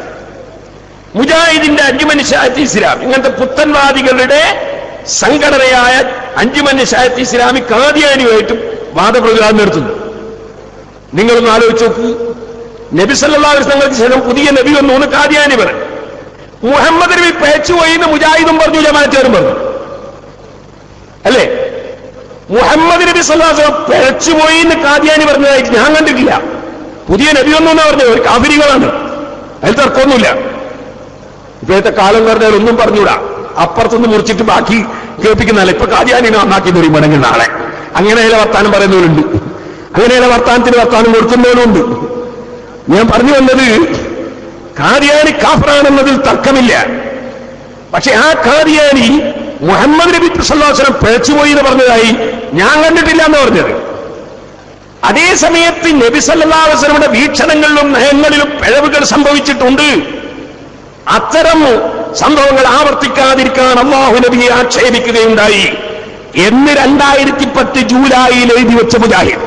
മുജാഹിദിന്റെ അഞ്ചുമൻ ഇശാഅത്ത് ഇസ്ലാമി, ഇങ്ങനത്തെ പുത്തൻവാദികളുടെ സംഘടനയായ അഞ്ചുമൻ ഇശാഅത്ത് ഇസ്ലാമി ഖാദിയാനിയുമായിട്ടും വാദപ്രതിവാദം നടത്തുന്നു. നിങ്ങളൊന്ന് ആലോചിച്ച് നോക്ക്. നബി സല്ലല്ലാഹു അലൈഹി വസല്ലമക്ക് ശേഷം പുതിയ നബി വന്നു ഖാദിയാനി പറഞ്ഞു. മുഹമ്മദ് നബി പേച്ചുപോയി എന്ന് മുജാഹിദും പറഞ്ഞു, ജമാഅത്തുകാരും പറഞ്ഞു. അല്ലേ? മുഹമ്മദ് നബി സല്ലല്ലാഹു അലൈഹി വസല്ലം പേച്ചുപോയി എന്ന് ഖാദിയാനി പറഞ്ഞതായിട്ട് ഞാൻ കണ്ടിട്ടില്ല. പുതിയ നബി വന്നു എന്നാ പറഞ്ഞത്. ഒരു കാഫിരികളാണ്, അതിൽ തർക്കമൊന്നുമില്ല. ഇപ്പോഴത്തെ കാലം പറഞ്ഞാൽ ഒന്നും പറഞ്ഞൂടാ, അപ്പുറത്തുനിന്ന് മുറിച്ചിട്ട് ബാക്കി കേൾപ്പിക്കുന്നതല്ല. ഇപ്പൊ ഖാദിയാനിനെ നന്നാക്കി തരും വേണമെങ്കിൽ നാളെ. അങ്ങനെയുള്ള വർത്താനം പറയുന്നവരുണ്ട്, അങ്ങനെയുള്ള വർത്താനത്തിന് വർത്താനം കൊടുക്കുന്നവരുണ്ട്. ഞാൻ പറഞ്ഞു വന്നത്, ഖാദിയാനി കാഫറാണെന്നതിൽ തർക്കമില്ല. പക്ഷെ ആ ഖാദിയാനി മുഹമ്മദ് നബി സല്ലല്ലാഹു അലൈഹി വസല്ലം പേച്ചുപോയി എന്ന് പറഞ്ഞതായി ഞാൻ കണ്ടിട്ടില്ല എന്ന് പറഞ്ഞത്. അതേ സമയത്ത് നബി സല്ലല്ലാഹു അലൈഹി വസല്ലമയുടെ വീക്ഷണങ്ങളിലും നയങ്ങളിലും പിഴവുകൾ സംഭവിച്ചിട്ടുണ്ട്. അത്തരം സംഭവങ്ങൾ ആവർത്തിക്കാതിരിക്കാൻ അല്ലാഹു നബിയെ ആക്ഷേപിക്കുകയുണ്ടായി എന്ന് 2010 ജൂലൈയിൽ എഴുതി വെച്ച മുജാഹിദ്.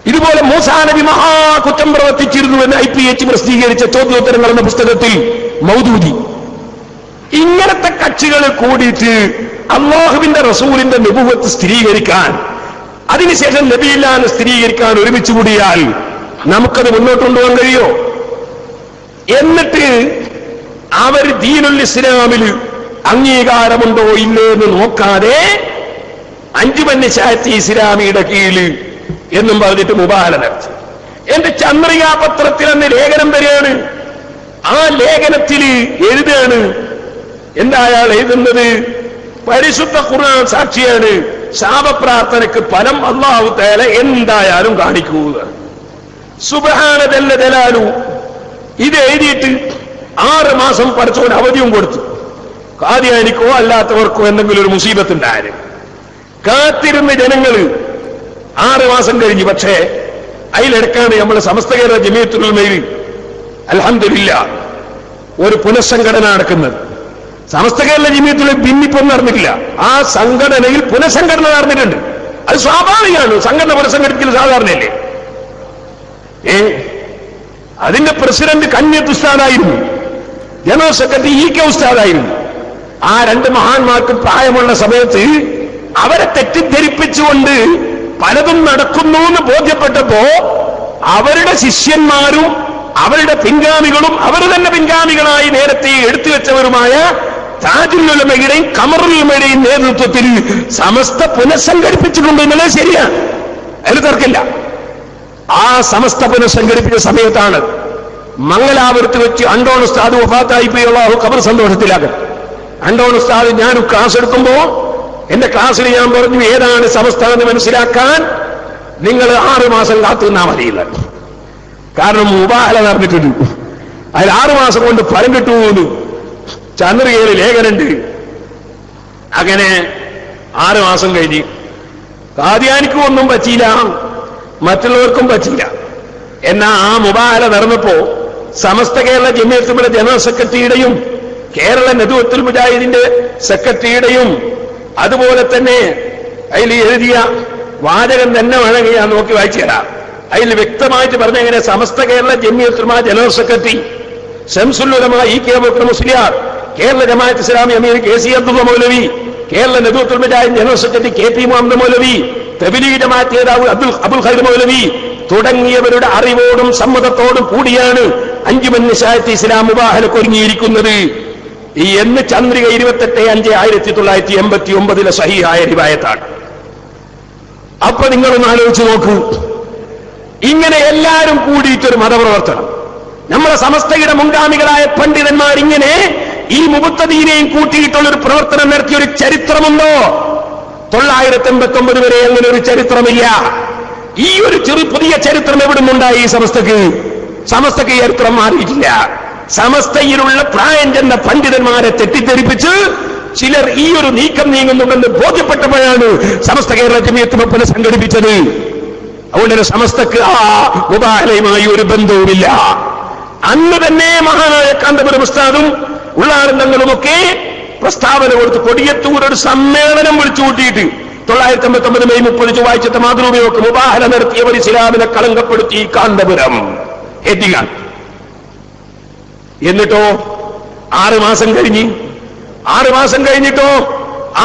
ഇതുപോലെ മൂസാ നബി മഹാകുറ്റം പ്രവർത്തിച്ചിരുന്നു എന്ന് IPH പ്രസിദ്ധീകരിച്ച ചോദ്യോത്തരങ്ങൾ എന്ന പുസ്തകത്തിൽ മൗദൂദി. ഇങ്ങനത്തെ കക്ഷികൾ കൂടിയിട്ട് അല്ലാഹുവിന്റെ റസൂലിന്റെ നബുവത്ത് സ്ഥിരീകരിക്കാൻ, അതിനുശേഷം നബിയില്ലാന്ന് സ്ഥിരീകരിക്കാൻ ഒരുമിച്ച് കൂടിയാൽ നമുക്കത് മുന്നോട്ട് കൊണ്ടുപോകാൻ കഴിയോ? എന്നിട്ട് അവർ ദീനുൽ ഇസ്ലാമിൽ അംഗീകാരമുണ്ടോ ഇല്ലോ എന്ന് നോക്കാതെ അഞ്ചുമൻ ഇശാഅത്ത് ഇസ്ലാമിയുടെ കീഴിൽ എന്നും പറഞ്ഞിട്ട് മുബാഹല നടത്തി. എന്റെ ചന്ദ്രികാ പത്രത്തിൽ അന്ന് ലേഖനം വരികയാണ്. ആ ലേഖനത്തിൽ എഴുതാണ്, എന്താ അയാൾ എഴുതുന്നത്? പരിശുദ്ധ ഖുർആൻ സാക്ഷിയാണ്, ശാപപ്രാർത്ഥനയ്ക്ക് ഫലം അല്ലാഹു തആല എന്തായാലും കാണിക്കുക. സുബ്ഹാന ജല്ല ജലാലു. ഇത് എഴുതിയിട്ട് 6 മാസം പഠിച്ചവന് അവധിയും കൊടുത്തു. ഖാദിയാനിക്കോ അല്ലാത്തവർക്കോ എന്തെങ്കിലും ഒരു മുസീബത്തുണ്ടായാലും കാത്തിരുന്ന് ജനങ്ങൾ 6 മാസം കഴിഞ്ഞു. പക്ഷേ അതിലിടക്കാണ് നമ്മൾ സമസ്ത കേരള ജമിയത്തുൽ ഉലമയിൽ അൽഹംദുലില്ലാഹ് ഒരു പുനഃസംഘടന നടക്കുന്നത്. സമസ്ത കേരള ജമിയത്തുൽ ഉലമ ഭിന്നിപ്പൊന്നും നടന്നിട്ടില്ല. ആ സംഘടനയിൽ പുനഃസംഘടന നടന്നിട്ടുണ്ട്. അത് സ്വാഭാവികമാണ്. സംഘടന പുനഃസംഘടിക്കൽ സാധാരണയല്ലേ. അതിന്റെ പ്രസിഡന്റ് കന്യത്ത് ഉസ്താദായിരുന്നു, ജനറൽ സെക്രട്ടറി EK ഉസ്താദായിരുന്നു. ആ 2 മഹാന്മാർക്ക് പ്രായമുള്ള സമയത്ത് അവരെ തെറ്റിദ്ധരിപ്പിച്ചുകൊണ്ട് പലതും നടക്കുന്നു എന്ന് ബോധ്യപ്പെട്ടപ്പോ അവരുടെ ശിഷ്യന്മാരും അവരുടെ പിൻഗാമികളും അവർ തന്നെ പിൻഗാമികളായി നേരത്തെ എടുത്തുവെച്ചവരുമായ താജുൽ ഉലമയുടെയും ഖമറുൽ ഉലമയുടെയും നേതൃത്വത്തിൽ സമസ്ത പുനഃസംഘടിപ്പിച്ചിട്ടുണ്ട് എന്നുള്ളത് ശരിയാണ്, അതിൽ തർക്കമില്ല. ആ സമസ്ത പുനഃസംഘടിപ്പിച്ച സമയത്താണ് മംഗലാപുരത്ത് വെച്ച് അണ്ടോൺ ഉസ്താദ് വഫാത്തായി പോയി. അല്ലാഹു ഖബർ സന്തോഷത്തിലാകട്ടെ. അണ്ടോൺ ഉസ്താദ് ഞാൻ ക്ലാസ് എടുക്കുമ്പോ എന്റെ ക്ലാസ്സിൽ ഞാൻ പറഞ്ഞു, ഏതാണ് സമസ്ത എന്ന് മനസ്സിലാക്കാൻ നിങ്ങൾ 6 മാസം കാത്തു നിന്നാ മതിയില്ല. കാരണം മുബാഹല നടന്നിട്ടുണ്ട്. അതിൽ 6 മാസം കൊണ്ട് ഫലം കിട്ടുമെന്ന് ചന്ദ്രികയിൽ ലേഖനുണ്ട്. അങ്ങനെ 6 മാസം കഴിഞ്ഞ് ഖാദിയാനിക്കും ഒന്നും പറ്റിയില്ല, മറ്റുള്ളവർക്കും പറ്റില്ല. എന്നാ ആ മുബാഹല നടന്നപ്പോ സമസ്ത കേരള ജമിയത്തുൽ ജനറൽ സെക്രട്ടറിയുടെയും കേരള നദുവത്തുൽ മുജാഹിദിന്റെ സെക്രട്ടറിയുടെയും അതുപോലെ തന്നെ അതിൽ എഴുതിയ വാചകം തന്നെ വേണമെങ്കിൽ ഞാൻ നോക്കി വായിച്ചു തരാം. അതിൽ വ്യക്തമായിട്ട് പറഞ്ഞ എങ്ങനെ Samastha Kerala Jamiyyathul Ulama general secretary Shamsul Ulama EK Abubakar Musliyar, Kerala Jamaat Islami അമീർ KC Abdulla Moulavi, Kerala Nadvathul Mujahid general secretary KP Muhammad Moulavi, Tabligh Jamaat നേതാവ് അബ്ദുൽ ഖൈർ മൗലവി തുടങ്ങിയവരുടെ അറിവോടും സമ്മതത്തോടും കൂടിയാണ് അഞ്ചുമൻ നിശാഅത്ത് ഇസ്ലാം മുബാഹലക്ക് ഒരുങ്ങിയിരിക്കുന്നത് എന്ന് ചന്ദ്രിക 28/5/1989 സഹീഹായ റിവായത്താണ്. അപ്പൊ നിങ്ങളൊന്ന് ആലോചിച്ച് നോക്കൂ, ഇങ്ങനെ എല്ലാവരും കൂടിയിട്ടൊരു മതപ്രവർത്തനം. നമ്മളെ സമസ്തയുടെ മുൻഗാമികളായ പണ്ഡിതന്മാർ ഇങ്ങനെ ഈ മുബത്തദീനെയും കൂട്ടിയിട്ടുള്ളൊരു പ്രവർത്തനം നടത്തിയൊരു ചരിത്രമുണ്ടോ? 989 വരെ അങ്ങനെ ഒരു ചരിത്രമില്ല. ഈ ഒരു പുതിയ ചരിത്രം എവിടുന്നുണ്ടായി? ഈ സമസ്തക്ക് ചരിത്രം മാറിയിട്ടില്ല. സമസ്തയിലുള്ള പ്രായം ചെന്ന പണ്ഡിതന്മാരെ തെറ്റിദ്ധരിപ്പിച്ച് ചിലർ ഈ ഒരു നീക്കം നീങ്ങുന്നുണ്ടെന്ന് ബോധ്യപ്പെട്ടപ്പോഴാണ് സമസ്ത കേരള ജമിയത്ത് ഉലമ സംഘടിപ്പിച്ചത്. അതുകൊണ്ട് സമസ്തക്ക് ആ മുബാഹലയുമായി ഒരു ബന്ധവുമില്ല. അന്ന് തന്നെ മഹാനായ കാന്തപുരം ഉസ്താദും ഉള്ളാനന്ദങ്ങളുമൊക്കെ പ്രസ്താവന കൊടുത്ത് കൊടിയത്തൂർ ഒരു സമ്മേളനം വിളിച്ചു കൂട്ടിയിട്ട് 989 മെയ് 30 ചൊവ്വാഴ്ചത്തെ മാതൃഭൂമിയൊക്കെ മുബാഹല നടത്തിയവർ ഇസ്ലാമിനെ കളങ്കപ്പെടുത്തി കാന്തപുരം എത്തിക്കാൻ. എന്നിട്ടോ 6 മാസം കഴിഞ്ഞിട്ടോ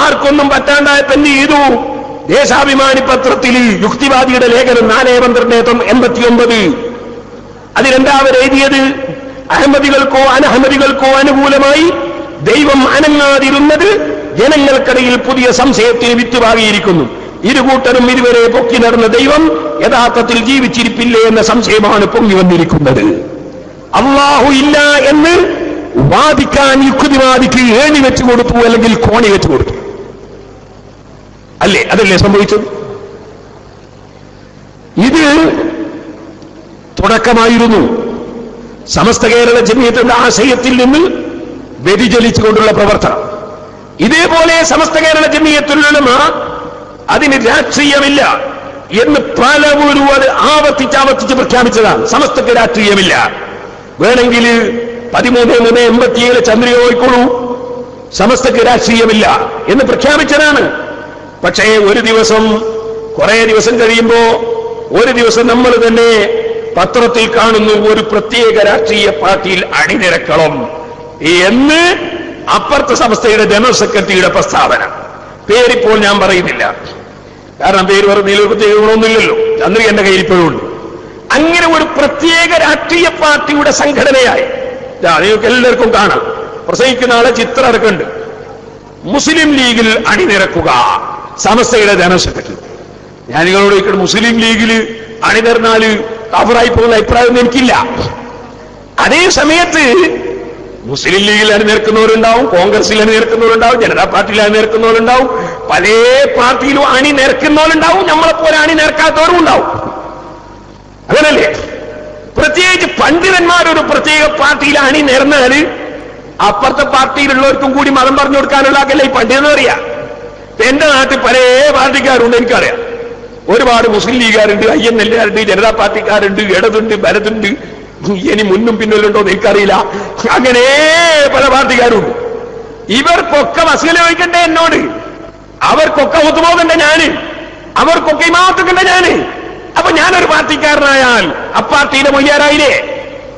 ആർക്കൊന്നും പറ്റാണ്ടായ തന്നെ ചെയ്തു. ദേശാഭിമാനി പത്രത്തിൽ യുക്തിവാദിയുടെ ലേഖനം 4/12/89 അതിലെന്താ അവർ എഴുതിയത്? അഹമ്മദികൾക്കോ അനഹമ്മദികൾക്കോ അനുകൂലമായി ദൈവം അനങ്ങാതിരുന്നത് ജനങ്ങൾക്കിടയിൽ പുതിയ സംശയത്തിന് വിത്തുവാകിയിരിക്കുന്നു. ഇരുകൂട്ടരും ഇതുവരെ പൊക്കി നടന്ന ദൈവം യഥാർത്ഥത്തിൽ ജീവിച്ചിരിപ്പില്ലേ എന്ന സംശയമാണ് പൊങ്ങി വന്നിരിക്കുന്നത്. അള്ളാഹു ഇല്ല എന്ന് വാദിക്കാൻ യുക്തിവാദിക്ക് ഏണി വെച്ചു കൊടുത്തു, അല്ലെങ്കിൽ കോണി വെച്ചു കൊടുത്തു. അല്ലേ? അതല്ലേ സംഭവിച്ചത്? ഇത് തുടക്കമായിരുന്നു. സമസ്ത കേരള ജമിയത്തിന്റെ ആശയത്തിൽ നിന്ന് വ്യതിചലിച്ചുകൊണ്ടുള്ള പ്രവർത്തനം. ഇതേപോലെ സമസ്ത കേരള ജമിയത്തുൽ ഉലമ അതിന് രാഷ്ട്രീയമില്ല എന്ന് പലവരും അത് ആവർത്തിച്ച് പ്രഖ്യാപിച്ചതാണ്. സമസ്തക്ക് രാഷ്ട്രീയമില്ല, വേണമെങ്കിൽ 13/3/87 ചന്ദ്രിക പോയിക്കോളൂ, സമസ്തക്ക് രാഷ്ട്രീയമില്ല എന്ന് പ്രഖ്യാപിച്ചതാണ്. പക്ഷേ ഒരു ദിവസം, കുറെ ദിവസം കഴിയുമ്പോ ഒരു ദിവസം നമ്മൾ തന്നെ പത്രത്തിൽ കാണുന്നു, ഒരു പ്രത്യേക രാഷ്ട്രീയ പാർട്ടിയിൽ അണിനിരക്കണം എന്ന് അപ്പുറത്തെ സമസ്തയുടെ ജനറൽ സെക്രട്ടറിയുടെ പ്രസ്താവന. പേരിപ്പോൾ ഞാൻ പറയുന്നില്ല, കാരണം പേര് പറഞ്ഞതിൽ ഒരു പ്രത്യേക ഗുണമൊന്നുമില്ലല്ലോ. ചന്ദ്രിക എന്റെ കയ്യിൽ ഇപ്പോഴും ഉണ്ട്. അങ്ങനെ ഒരു പ്രത്യേക രാഷ്ട്രീയ പാർട്ടിയുടെ സംഘടനയായി നിങ്ങൾക്ക് എല്ലാവർക്കും കാണാം. പ്രസംഗിക്കുന്ന ആളെ ചിത്രം ഇറക്കുന്നുണ്ട്. മുസ്ലിം ലീഗിൽ അണിനിരക്കുക, സമസ്തയുടെ ജനറൽ സെക്രട്ടറി. ഞാൻ നിങ്ങളോട് ചോദിക്കണം, മുസ്ലിം ലീഗിൽ അണിനിരന്നാല് കാഫറായി പോകുന്ന അഭിപ്രായമൊന്നും എനിക്കില്ല. അതേ സമയത്ത് മുസ്ലിം ലീഗിൽ അണിനിരക്കുന്നവരുണ്ടാവും, കോൺഗ്രസിൽ അണിനിരക്കുന്നവരുണ്ടാവും, ജനതാ പാർട്ടിയിൽ അണിനിരക്കുന്നവരുണ്ടാവും, പല പാർട്ടിയിലും അണിനിരക്കുന്നവരുണ്ടാവും, നമ്മളെപ്പോലെ അണിനിരക്കാത്തവരും ഉണ്ടാവും. അങ്ങനല്ലേ? പ്രത്യേകിച്ച് പണ്ഡിതന്മാരൊരു പ്രത്യേക പാർട്ടിയിൽ അണിനിരന്നാല് അപ്പുറത്തെ പാർട്ടിയിലുള്ളവർക്കും കൂടി മതം പറഞ്ഞു കൊടുക്കാനുള്ള ആക്കല്ലേ ഈ പണ്ടിയെന്ന് പറയാ. എന്റെ നാട്ടിൽ പല പാർട്ടിക്കാരുണ്ട്, എനിക്കറിയാം. ഒരുപാട് മുസ്ലിം ലീഗുകാരുണ്ട്, INL-കാരുണ്ട്, ജനതാ പാർട്ടിക്കാരുണ്ട്, ഇടതുണ്ട്, ഭരതുണ്ട്, ഇനി മുന്നും പിന്നിലുണ്ടോ എന്ന് എനിക്കറിയില്ല. അങ്ങനെ പല പാർട്ടിക്കാരുണ്ട്. ഇവർക്കൊക്കെ മസീല ചോദിക്കണ്ടേ എന്നോട്? അവർക്കൊക്കെ ഒത്തുപോകണ്ടേ ഞാന്? അവർക്കൊക്കെ ഇമാമത്തുക്കണ്ടേ ഞാന്? അപ്പൊ ഞാനൊരു പാർട്ടിക്കാരനായാൽ അപ്പാർട്ടിയിലെ മൊയ്യാരായില്ലേ?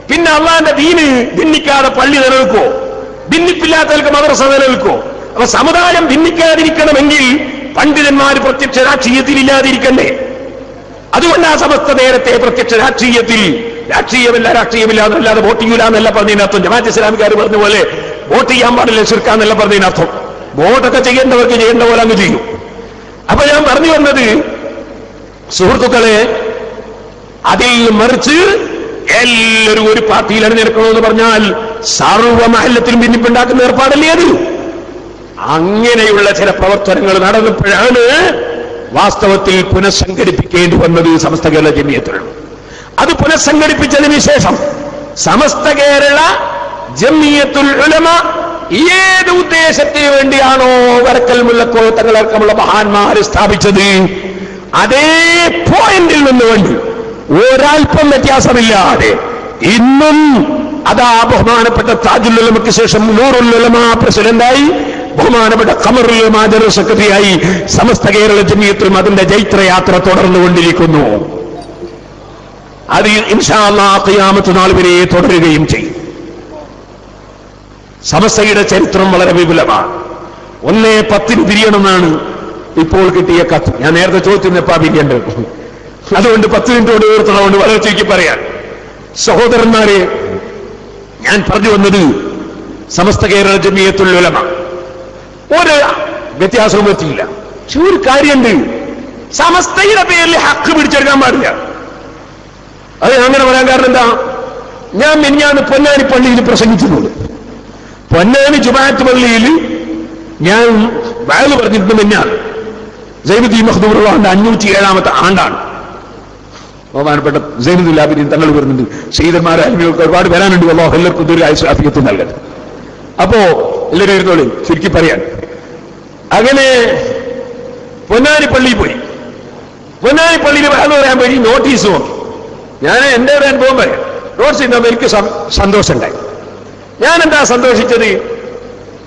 പിന്നെ അള്ളാന്റെ ദീന് ഭിന്നിക്കാതെ പള്ളി നിലനിൽക്കോ? ഭിന്നിപ്പില്ലാത്തവർക്ക് മദ്രസ നിലനിൽക്കോ? അപ്പൊ സമുദായം ഭിന്നിക്കാതിരിക്കണമെങ്കിൽ പണ്ഡിതന്മാർ പ്രത്യക്ഷ രാഷ്ട്രീയത്തിൽ ഇല്ലാതിരിക്കണ്ടേ? അതുകൊണ്ട് ആ സമസ്ത നേരത്തെ പ്രത്യക്ഷ രാഷ്ട്രീയത്തിൽ രാഷ്ട്രീയമില്ലാന്നല്ലാതെ വോട്ട് ചെയ്യൂലെന്നല്ല പറഞ്ഞതിനർത്ഥം. ജമാഅത്ത് ഇസ്ലാമിക്കാർ പറഞ്ഞ പോലെ വോട്ട് ചെയ്യാൻ പാടില്ല, ശിർക്കാന്നല്ല പറഞ്ഞതിനർത്ഥം. വോട്ടൊക്കെ ചെയ്യേണ്ടവർക്ക് ചെയ്യേണ്ട പോലെ അങ്ങ് ചെയ്യും. അപ്പൊ ഞാൻ പറഞ്ഞു വന്നത് സുഹൃത്തുക്കളെ, അതിൽ മറിച്ച് എല്ലാവരും ഒരു പാർട്ടിയിൽ അണിനിരക്കണമെന്ന് പറഞ്ഞാൽ സർവ്വ മഹല്ലത്തിലും ഭിന്നിപ്പുണ്ടാക്കുന്ന ഏർപ്പാടല്ലേ അത്? അങ്ങനെയുള്ള ചില പ്രവർത്തനങ്ങൾ നടന്നപ്പോഴാണ് വാസ്തവത്തിൽ പുനഃസംഘടിപ്പിക്കേണ്ടി വന്നത് സമസ്ത കേരള ജമിയത്തുൽ. അത് പുനഃസംഘടിപ്പിച്ചതിന് ശേഷം സമസ്ത കേരള ജമിയത്തുൽ ഉലമ ഏത് ഉദ്ദേശത്തിന് വേണ്ടിയാണോ വരക്കൽ മുല്ലക്കോ തങ്ങളടക്കമുള്ള മഹാന്മാര് സ്ഥാപിച്ചത്, അതേ പോയിന്റിൽ നിന്നുകൊണ്ട് ഒരൽപ്പം വ്യത്യാസമില്ലാതെ ഇന്നും അതാ ബഹുമാനപ്പെട്ട താജുൽ ഉലമയ്ക്ക് ശേഷം നൂറുൽ ഉലമ പ്രസിഡന്റായി, ബഹുമാനപ്പെട്ട ഖമറുൽ ഉലമ ജനറൽ സെക്രട്ടറിയായി സമസ്ത കേരള ജമിയത്തുൽ അതിന്റെ ജൈത്രയാത്ര തുടർന്നുകൊണ്ടിരിക്കുന്നു. അത് ഇൻഷാ അല്ലാഹ് ഖിയാമത്ത് നാൾ വരെ തുടരുകയും ചെയ്യും. സമസ്തയുടെ ചരിത്രം വളരെ വിപുലമാണ്. 1:10 പിരിയണമെന്നാണ് ഇപ്പോൾ കിട്ടിയ കത്ത്. ഞാൻ നേരത്തെ ചോദിച്ചിരുന്നപ്പോ പിരിയേണ്ടത്, അതുകൊണ്ട് 10 മിനിറ്റോട് ഉയർത്തണമുണ്ട്. വളരെ ചുരുക്കി പറയാൻ സഹോദരന്മാരെ, ഞാൻ പറഞ്ഞു വന്നത് സമസ്ത കേരള ജമിയത്തുൽ ഉലമ ഒരു വ്യത്യാസവും പറ്റിയില്ല. പക്ഷെ ഒരു കാര്യമുണ്ട്, സമസ്തയുടെ പേരിൽ ഹക്ക് പിടിച്ചെടുക്കാൻ പാടില്ല. അത് അങ്ങനെ പറയാൻ കാരണം എന്താ? ഞാൻ മിനിഞ്ഞാന്ന് പൊന്നാനി പള്ളിയിൽ പ്രസംഗിച്ചിട്ടുണ്ട്. പൊന്നാനി ജുമാഅത്ത് പള്ളിയിൽ ഞാൻ വഅദ് പറഞ്ഞിട്ടുണ്ട്. മിനിഞ്ഞാന്ന് സൈനുദ്ദീൻ മഖ്ദൂമുള്ളാഹിന്റെ 507ാമത്തെ ആണ്ടാണ്. ബഹുമാനപ്പെട്ട സൈനുൽ ആബിദീൻ തങ്ങൾ വരുന്നുണ്ട്, സയ്യിദന്മാരെ അൽമിയൊക്കെ ഒരുപാട് വരാനുണ്ട്. അല്ലാഹു എല്ലാവർക്കും ദീർഘായുസ്സും ആഫിയത്തും നൽകട്ടെ. അപ്പോ എല്ലാവരും ഇരുന്നോളി, ചുരുക്കി പറയാൻ. അങ്ങനെ പൊന്നാനി പള്ളിയിൽ പോയി. പൊന്നാനി പള്ളിയിൽ വഅദ് പറയാൻ പോയി. നോട്ടീസ് നോക്കി. ഞാൻ എന്റെ ഒരു അനുഭവം പറയാം. നോട്ടീസ് ഇന്നപ്പോൾ എനിക്ക് സന്തോഷമുണ്ടായി. ഞാൻ എന്താ സന്തോഷിച്ചത്?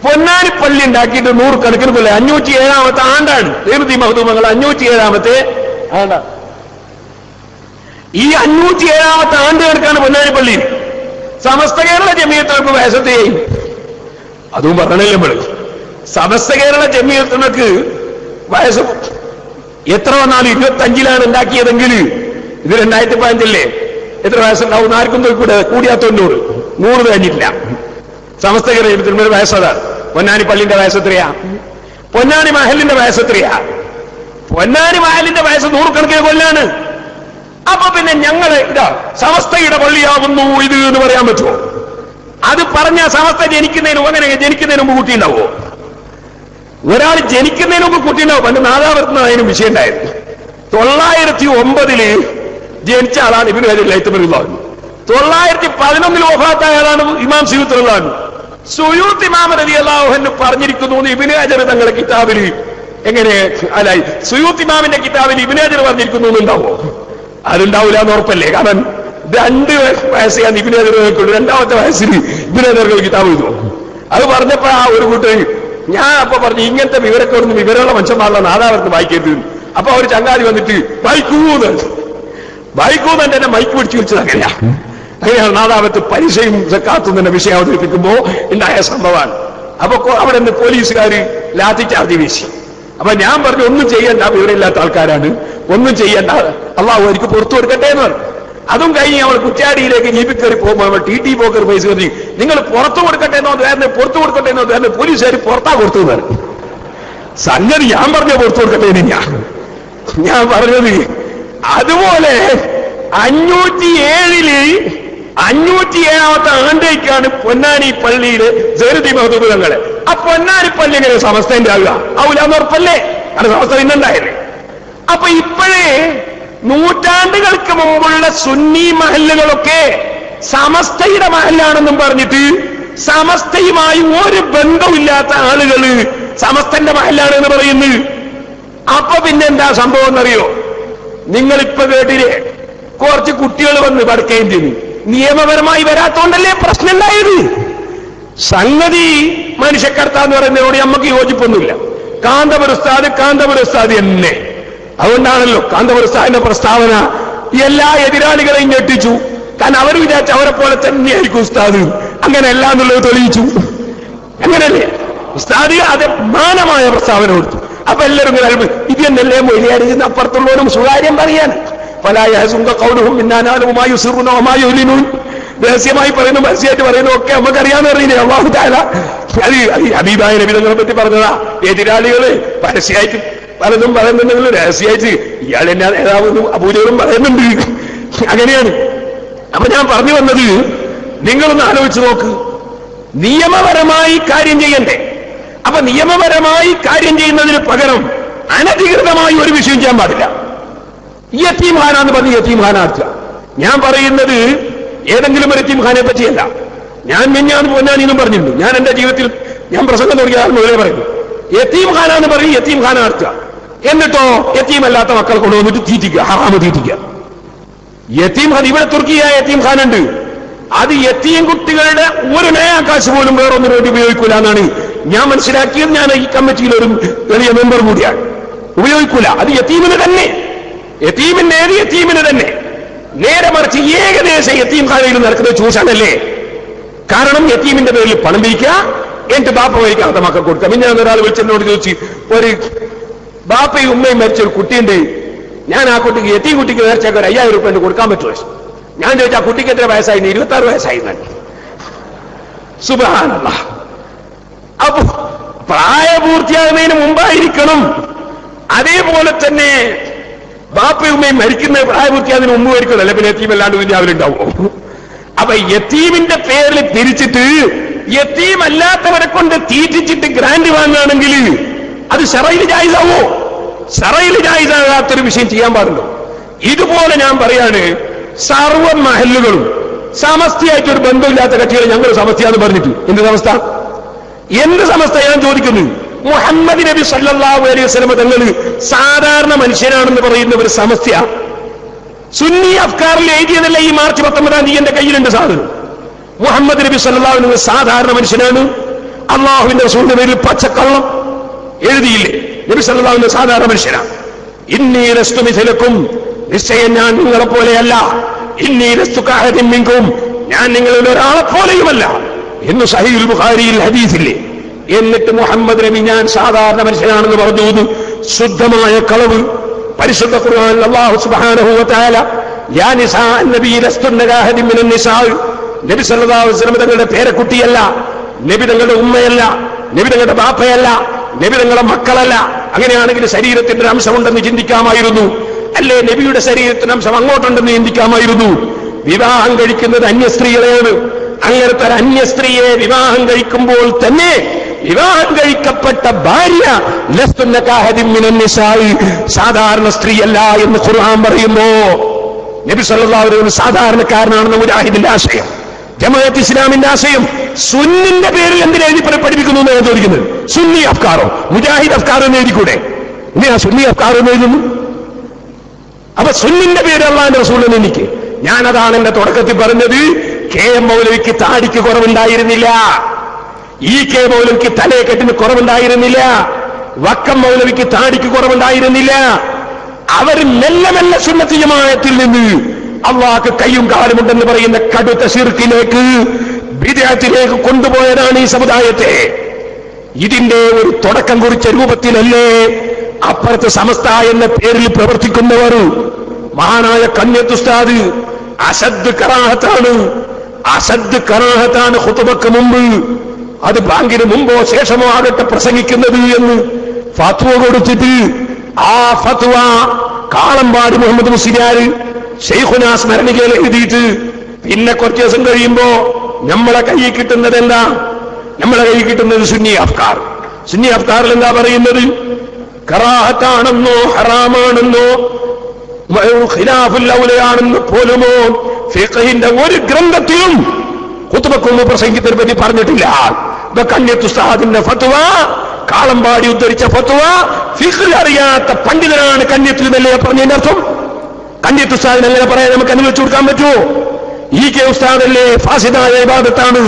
പൊന്നാനി പള്ളി ഉണ്ടാക്കിയിട്ട് 100 കണക്കിന് പോലെ 507ാമത്തെ ആണ്ടാണ്. സൈനുദ്ദീൻ മഖ്ദൂമുകൾ 507ാമത്തെ ആണ്ടാണ്. ഈ 507ാമത്തെ ആണ്ട് കണക്കാണ് പൊന്നാനി പള്ളി. സമസ്ത കേരള ജമിയത്തുകൾക്ക് വയസ്സത്തെ അതും പറഞ്ഞില്ല നമ്മള്. സമസ്ത കേരള ജമിയത്തുകൾക്ക് വയസ്സ് എത്ര വന്നാലും 25ലാണ് ഉണ്ടാക്കിയതെങ്കിൽ ഇത് 2015 എത്ര വയസ്സുണ്ടാവും? ആർക്കും കൂടിയാ 90. 100 കഴിഞ്ഞിട്ടില്ല. സമസ്ത കേരള ജമിയത്തുൽ വയസ്സതാണ്. പൊന്നാനി പള്ളിന്റെ വയസ്സെത്രയാ? പൊന്നാനി മഹലിന്റെ വയസ്സെത്രയാ? പൊന്നാനി മഹലിന്റെ വയസ്സ് 100 കണക്കിന് കൊല്ലാണ്. അപ്പൊ പിന്നെ ഞങ്ങള് ഇതാ സമസ്തയുടെ പള്ളിയാവുന്നു ഇത് എന്ന് പറയാൻ പറ്റുമോ? അത് പറഞ്ഞ സമസ്ത ജനിക്കുന്നതിന് അങ്ങനെ ജനിക്കുന്നതിന് മുമ്പ് കൂട്ടിയുണ്ടാവോ? ഒരാൾ ജനിക്കുന്നതിന് മുമ്പ് കൂട്ടിയുണ്ടാവും. പണ്ട് നാദാവർത്തുന്ന അതിന് വിഷയം ഉണ്ടായിരുന്നു. 909 ജനിച്ച ആളാണ് ഇബ്നു ഹജർ ലൈത്തമറുള്ളാഹു. 911 വഫാത്തായ ആളാണ് ഇമാം സുയൂത്തി. സുയൂത്തി ഇമാം റളിയല്ലാഹു അൻഹു പറഞ്ഞിരിക്കുന്നു ഇബ്നു ഹജർ തങ്ങളുടെ കിതാബിൽ. എങ്ങനെ അല്ല, സുയൂത്തി ഇമാമിന്റെ കിതാബിൽ ഇബ്നു ഹജർ പറഞ്ഞിരിക്കുന്നു എന്നുണ്ടാവോ? അതുണ്ടാവില്ല എന്ന് ഉറപ്പല്ലേ? കാരണം 2 വയസ്സാണ് ഇബ്നു ഹജർ. 2ാമത്തെ വയസ്സിൽ ഇബ്നു ഹജർ കിതാബ് എഴുതുമോ? അത് പറഞ്ഞപ്പോ ആ ഒരു കൂട്ടർ ഞാൻ അപ്പൊ പറഞ്ഞു ഇങ്ങനത്തെ വിവരമൊക്കെ ഒന്നും വിവരമുള്ള മനുഷ്യന്മാരുടെ നാദാവർക്ക് വായിക്കരുത്. അപ്പൊ അവർ ചങ്ങാതി വന്നിട്ട് ബൈക്കൂന്ന് എന്നെ മൈക്ക് പിടിച്ചു വെച്ചത് അങ്ങനെയാ. അങ്ങനെയാണ് നാദാവത്ത് പലിശയും സക്കാത്തും തന്നെ വിഷയം അവതരിപ്പിക്കുമ്പോ ഉണ്ടായ സംഭവമാണ്. അപ്പൊ അവിടെ നിന്ന് പോലീസുകാർ ലാത്തി ചാർജ് വീശി. അപ്പൊ ഞാൻ പറഞ്ഞു ഒന്നും ചെയ്യണ്ട, വിവരമില്ലാത്ത ആൾക്കാരാണ്, ഒന്നും ചെയ്യണ്ട, അള്ളാഹു എനിക്ക് പുറത്തു കൊടുക്കട്ടെ എന്ന് പറഞ്ഞു. അതും കഴിഞ്ഞ് നമ്മൾ കുറ്റാടിയിലേക്ക് ജീപ്പിൽ കയറി പോകുമ്പോൾ TT പോക്കർ പൈസ പറഞ്ഞു നിങ്ങൾ പുറത്തു കൊടുക്കട്ടെ എന്നോ വേറെ പുറത്തു കൊടുക്കട്ടെ എന്നോ വേറെ പോലീസുകാർ പുറത്താ കൊടുത്തു പറഞ്ഞു. സംഗതി ഞാൻ പറഞ്ഞ പുറത്തു കൊടുക്കട്ടെ എന്ന് ഞാൻ പറഞ്ഞത്. അതുപോലെ 507ാമത്തെ ആണ്ടേക്കാണ് പൊന്നാനി പള്ളിയില് സൈനുദ്ദീൻ മഖ്ദൂം തങ്ങളെ. ആ പൊന്നാനി പള്ളി എങ്ങനെ സമസ്തന്റെ ആവുക? ആവൂലാന്ന് ഉറപ്പല്ലേ? അത് സമസ്ത ഇന്നുണ്ടായല്ലേ. അപ്പൊ ഇപ്പോഴേ നൂറ്റാണ്ടുകൾക്ക് മുമ്പുള്ള സുന്നി മഹല്ലുകളൊക്കെ സമസ്തയുടെ മഹല്ലാണെന്നും പറഞ്ഞിട്ട് സമസ്തയുമായി ഒരു ബന്ധമില്ലാത്ത ആളുകള് സമസ്തന്റെ മഹലാണ് എന്ന് പറയുന്നത്. അപ്പൊ പിന്നെ എന്താ സംഭവം എന്നറിയോ? നിങ്ങളിപ്പോ കേട്ടില്ലേ, കുറച്ച് കുട്ടികൾ വന്ന് വടക്കേന്ത്യ നിയമപരമായി വരാത്തോണ്ടല്ലേ പ്രശ്നം ഉണ്ടായത്. സംഗതി മനുഷ്യക്കർത്താന്ന് പറയുന്നതിനോട് നമുക്ക് യോജിപ്പൊന്നുമില്ല. കാന്തപുര ഉസ്താദ് എന്നെ, അതുകൊണ്ടാണല്ലോ കാന്തപുര ഉസ്താദിന്റെ പ്രസ്താവന എല്ലാ എതിരാളികളെയും ഞെട്ടിച്ചു. കാരണം അവർ വിചാരിച്ച അവരെ പോലെ തന്നെയായിരിക്കും ഉസ്താദ്, അങ്ങനെയല്ല എന്നുള്ളത് തെളിയിച്ചു. അങ്ങനല്ലേ ഉസ്താദ് അത് മാനമായ പ്രസ്താവന കൊടുത്തു. അപ്പൊ എല്ലാവരും ഇങ്ങനെ ഇത് എന്നല്ലേ മൊഴിയാടിക്കുന്ന അപ്പുറത്തുള്ളവരും സുകാര്യം പറയാൻ രഹസ്യമായി പറയുന്നു, മനസ്സിലായിട്ട് പറയുന്നു ഒക്കെ നമുക്കറിയാന്ന് അറിയില്ലേ. അല്ലാഹു തആല അത് ഹബീബായ നബി തങ്ങളെ പറ്റി പറഞ്ഞതാ. എതിരാളികള് പരസ്യമായിട്ട് പലതും പറയുന്നുണ്ടെങ്കിലും രഹസ്യമായിട്ട് ഇയാൾ എന്നാ നേതാവെന്നും അബൂജഹലും പറയുന്നുണ്ട്. അങ്ങനെയാണ്. അപ്പൊ ഞാൻ പറഞ്ഞു വന്നത്, നിങ്ങളൊന്ന് ആലോചിച്ച് നോക്ക്, നിയമപരമായി കാര്യം ചെയ്യണ്ടേ? അപ്പൊ നിയമപരമായി കാര്യം ചെയ്യുന്നതിന് പകരം അനധികൃതമായി ഒരു വിഷയം ചെയ്യാൻ പാടില്ല. യതീംഖാന എന്ന് പറഞ്ഞ് യതീംഖാന നടത്തുക. ഞാൻ പറയുന്നത് ഏതെങ്കിലും ഒരു യതീംഖാനയെ പറ്റിയല്ല. ഞാൻ പൊന്നാനിന്നും പറഞ്ഞിട്ടുണ്ട്. ഞാൻ എന്റെ ജീവിതത്തിൽ ഞാൻ പ്രസംഗം തുടങ്ങിയ മുതലേ പറയുന്നു, യതീംഖാന എന്ന് പറഞ്ഞ് യതീംഖാന നടത്തുക. എന്നിട്ടോ യതീമല്ലാത്ത മക്കൾ കൊണ്ടുവന്നിട്ട് തീറ്റിക്കുക, ഹറാമ് തീറ്റിക്കുക. യതീംഖാന ഇവിടെ തുർക്കിയായ യതീംഖാന ഉണ്ട്. അത് യതീം കുട്ടികളുടെ ഒരു നയാകാശ് പോലും വേറൊന്നിനു വേണ്ടി ഉപയോഗിക്കൂല എന്നാണ് ഞാൻ മനസ്സിലാക്കിയത്. ഞാൻ ഈ കമ്മിറ്റിയിൽ ഒരു വലിയ മെമ്പർ കൂടിയാണ്. ഉപയോഗിക്കൂല. അത് യതീമിന് തന്നെ, യതീമിന്റേത് യതീമിന് തന്നെ. നേരെ മറിച്ച് ഏകദേശം യതീംഖാനയിൽ നടക്കുന്നത് ചൂഷണല്ലേ. കാരണം യതീമിന്റെ പേരിൽ പണം പിരിക്കുക, എന്നിട്ട് ബാപ്പ മരിക്കാത്ത മക്കൾ കൊടുക്കുക. പിന്നെ ഞാൻ ഒരാൾ വിളിച്ചെന്നോട് ചോദിച്ചു, ഒരു ബാപ്പയും ഉമ്മയും മരിച്ചൊരു കുട്ടിയുണ്ട്, ഞാൻ ആ കുട്ടിക്ക് യതീം കുട്ടിക്ക് നേർച്ചയൊക്കെ ഒരു 5000 രൂപ കൊടുക്കാൻ പറ്റുമോ? ഞാൻ ചോദിച്ചു, ആ കുട്ടിക്ക് എത്ര വയസ്സായി? 26 വയസ്സായി. സുബ്ഹാനല്ലാഹ്. അപ്പൊ പ്രായപൂർത്തിയാകുന്നതിന് മുമ്പായിരിക്കണം. അതേപോലെ തന്നെ ബാപ്പയുമ്മയും മരിക്കുന്ന പ്രായപൂർത്തിയാകുന്നതിന് മുമ്പ് മരിക്കണം. അല്ലെ പിന്നെ യതീമല്ലാണ്ട് പിന്നെ അവരുണ്ടാവും. അപ്പൊ യതീമിന്റെ പേരിൽ തിരിച്ചിട്ട് യതീമല്ലാത്തവരെ കൊണ്ട് തീറ്റിച്ചിട്ട് ഗ്രാന്റ് വാങ്ങുകയാണെങ്കിൽ അത് ശറയിൽ ജായിസാവോ? ശറയിൽ ജായിസാകാത്തൊരു വിഷയം ചെയ്യാൻ പാടുള്ളൂ. ഇതുപോലെ ഞാൻ പറയാണ്, സർവ്വ മഹല്ലുകളും സമസ്തയായിട്ടൊരു ബന്ധമില്ലാത്ത കക്ഷികൾ ഞങ്ങൾ സമസ്തയാന്ന് പറഞ്ഞിട്ട് എന്ത് സമസ്ത? എന്ത് സമസ്ത ഞാൻ ചോദിക്കുന്നു? മുഹമ്മദ് നബി സല്ലല്ലാഹു അലൈഹി വസല്ലം തങ്ങൾ സാധാരണ മനുഷ്യനാണെന്ന് പറയുന്ന ഒരു സമസ്തയാ. സുന്നി അഫ്കാറിൽ എഴുതിയതല്ല ഈ മാർച്ച് 19 എന്റെ കയ്യിലുണ്ട് സാധനം. മുഹമ്മദ് നബി സല്ലല്ലാഹു അലൈഹി വസല്ലം സാധാരണ മനുഷ്യനാണ്, അള്ളാഹുവിന്റെ റസൂലിന്റെ പേരിൽ പച്ചക്കള്ളം എഴുതിയില്ലേ? നബി സല്ലല്ലാഹു അലൈഹി വസല്ലം സാധാരണ മനുഷ്യനാണ്. ഇന്നീ ലസ്തു മിഥലക്കും, നിശ്ചയം ഞാൻ നിങ്ങളെ പോലെയല്ല. ഇന്നീ ലസ്തു കഅഹദിൻ മിൻകും, ഞാൻ നിങ്ങളിൽ ഒരാളെ പോലെയുമല്ല എന്ന് സഹീഹുൽ ബുഖാരിയിൽ ഹദീസില്ലേ. എന്നിട്ട് മുഹമ്മദ് നബി ഞാൻ സാധാരണ മനുഷ്യനാണെന്ന് പറഞ്ഞു. ശുദ്ധമായ കളവ്. പരിശുദ്ധ ഖുർആനിൽ അല്ലാഹു സുബ്ഹാനഹു വ തആല യാ നിസാ നബി ലസ്തുന്ന കഅഹദിൻ മിനൻ നിസാ, നബി സല്ലല്ലാഹു അലൈഹി വസല്ലം തങ്ങളുടെ പേരക്കുട്ടിയല്ല, നബി തങ്ങളുടെ ഉമ്മയല്ല, നബി തങ്ങളുടെ ബാപ്പയല്ല, നബി തങ്ങളുടെ മക്കളല്ല. അങ്ങനെയാണെങ്കിൽ ശരീരത്തിന്റെ അംശമുണ്ടെന്ന് ചിന്തിക്കാമായിരുന്നു. അല്ലേ നബിയുടെ ശരീരത്തിന്റെ അംശം അങ്ങോട്ടുണ്ടെന്ന് ചിന്തിക്കാമായിരുന്നു. വിവാഹം കഴിക്കുന്നത് അന്യ സ്ത്രീകളെയാണ്. അങ്ങനത്തെ ഒരു അന്യ സ്ത്രീയെ വിവാഹം കഴിക്കുമ്പോൾ തന്നെ വിവാഹം കഴിക്കപ്പെട്ട ഭാര്യ ലസ്തുന്ന കഅഹദിൻ മിനൻ നിസാ, സാധാരണ സ്ത്രീയല്ല എന്ന് ഖുർആൻ പറയുമ്പോ നബി സല്ലല്ലാഹു അലൈഹി വസല്ലം സാധാരണക്കാരനാണെന്ന് മുജാഹിദിന്റെ ആശയം, ജമാഅത്ത് ഇസ്ലാമിന്റെ ആശയം. സുന്നിന്റെ പേരിൽ എന്തിനാ എഴുതി പഠിപ്പിക്കുന്നു എന്ന് ഞാൻ ചോദിക്കുന്നത്? സുന്നി അഫ്കാറോ മുജാഹിദ് അഫ്കാറോ എന്ന് എഴുതിക്കൂടെ? ഇനിയാ സുന്നി അഫ്കാറോ എന്ന് എഴുതുന്നു. അപ്പൊ സുന്നിന്റെ പേര് അല്ലാഹുവിന്റെ റസൂലിന് എനിക്ക്, ഞാനതാണ് എന്റെ തുടക്കത്തിൽ പറഞ്ഞത്. കെ എം മൗലവിക്ക് താടിക്ക് കുറവുണ്ടായിരുന്നില്ല, ഈ കെ മൗലവിക്ക് തലയെക്കെട്ടിന് കുറവുണ്ടായിരുന്നില്ല, വക്കം മൗലവിക്ക് താടിക്ക് കുറവുണ്ടായിരുന്നില്ല. അവർ മെല്ലെ മെല്ലെ സുന്നത്ത് ജമാഅത്തിൽ നിന്ന് അള്ളാഹ്ക്ക് കയ്യും കാലുമുണ്ടെന്ന് പറയുന്ന കടുത്ത ശിർക്കിലേക്ക്, ബിദ്അത്തിലേക്ക് കൊണ്ടുപോയതാണ് ഈ സമുദായത്തെ. ഇതിന്റെ ഒരു തുടക്കം കുറിച്ച രൂപത്തിലല്ലേ അപ്പുറത്ത് സമസ്ത എന്ന പേരിൽ പ്രവർത്തിക്കുന്നവർ. മഹാനായ കന്യത്ത് ഉസ്താദ് അസദ് കറാഹത്താണ് ഖുതുബക്ക് മുമ്പ്, അത് ബാങ്കിന് മുമ്പോ ശേഷമോ ആകട്ടെ പ്രസംഗിക്കുന്നത് എന്ന് ഫത്വ കൊടുത്തിട്ട് ആ ഫത്വ കാളമ്പാടി മുഹമ്മദ് മുസ്ലിയാർ ശൈഖുനാ സ്മരണികയിൽ എഴുതിയിട്ട് പിന്നെ കുറച്ച് ദിവസം കഴിയുമ്പോ നമ്മളെ കയ്യിൽ കിട്ടുന്നത് എന്താ? നമ്മളെ കയ്യിൽ കിട്ടുന്നത് സുന്നി അഫ്കാർ. സുന്നി അഫ്കാറിൽ എന്താ പറയുന്നത്? കറാഹത്താണെന്നോ ഹറാമാണെന്നോ ഖിലാഫുൽ ഔലയാണെന്ന് പോലുമോ ഫിഖഹിന്റെ ഒരു ഗ്രന്ഥത്തിലും ഖുതുബക്ക് ഫത്വക്കും പ്രസംഗിച്ചതിനെ പറ്റി പറഞ്ഞിട്ടില്ല. കണ്യത്ത് ഉസ്താദിന്റെ ഫത്വ, കാളമ്പാടി ഉദ്ധരിച്ച ഫത്വ, ഫിഖ് അറിയാത്ത പണ്ഡിതനാണ് കണ്യത്ത് എന്നല്ലേ പറഞ്ഞതിന്റെ അർത്ഥം? കണ്യത്ത് ഉസ്താദിന് അങ്ങനെ പറയാൻ നമുക്ക് അനുവദിച്ചു കൊടുക്കാൻ പറ്റുമോ? ഈ കെ ഉസ്താദല്ലേ ഫാസിദായ ഇബാദത്താണ്,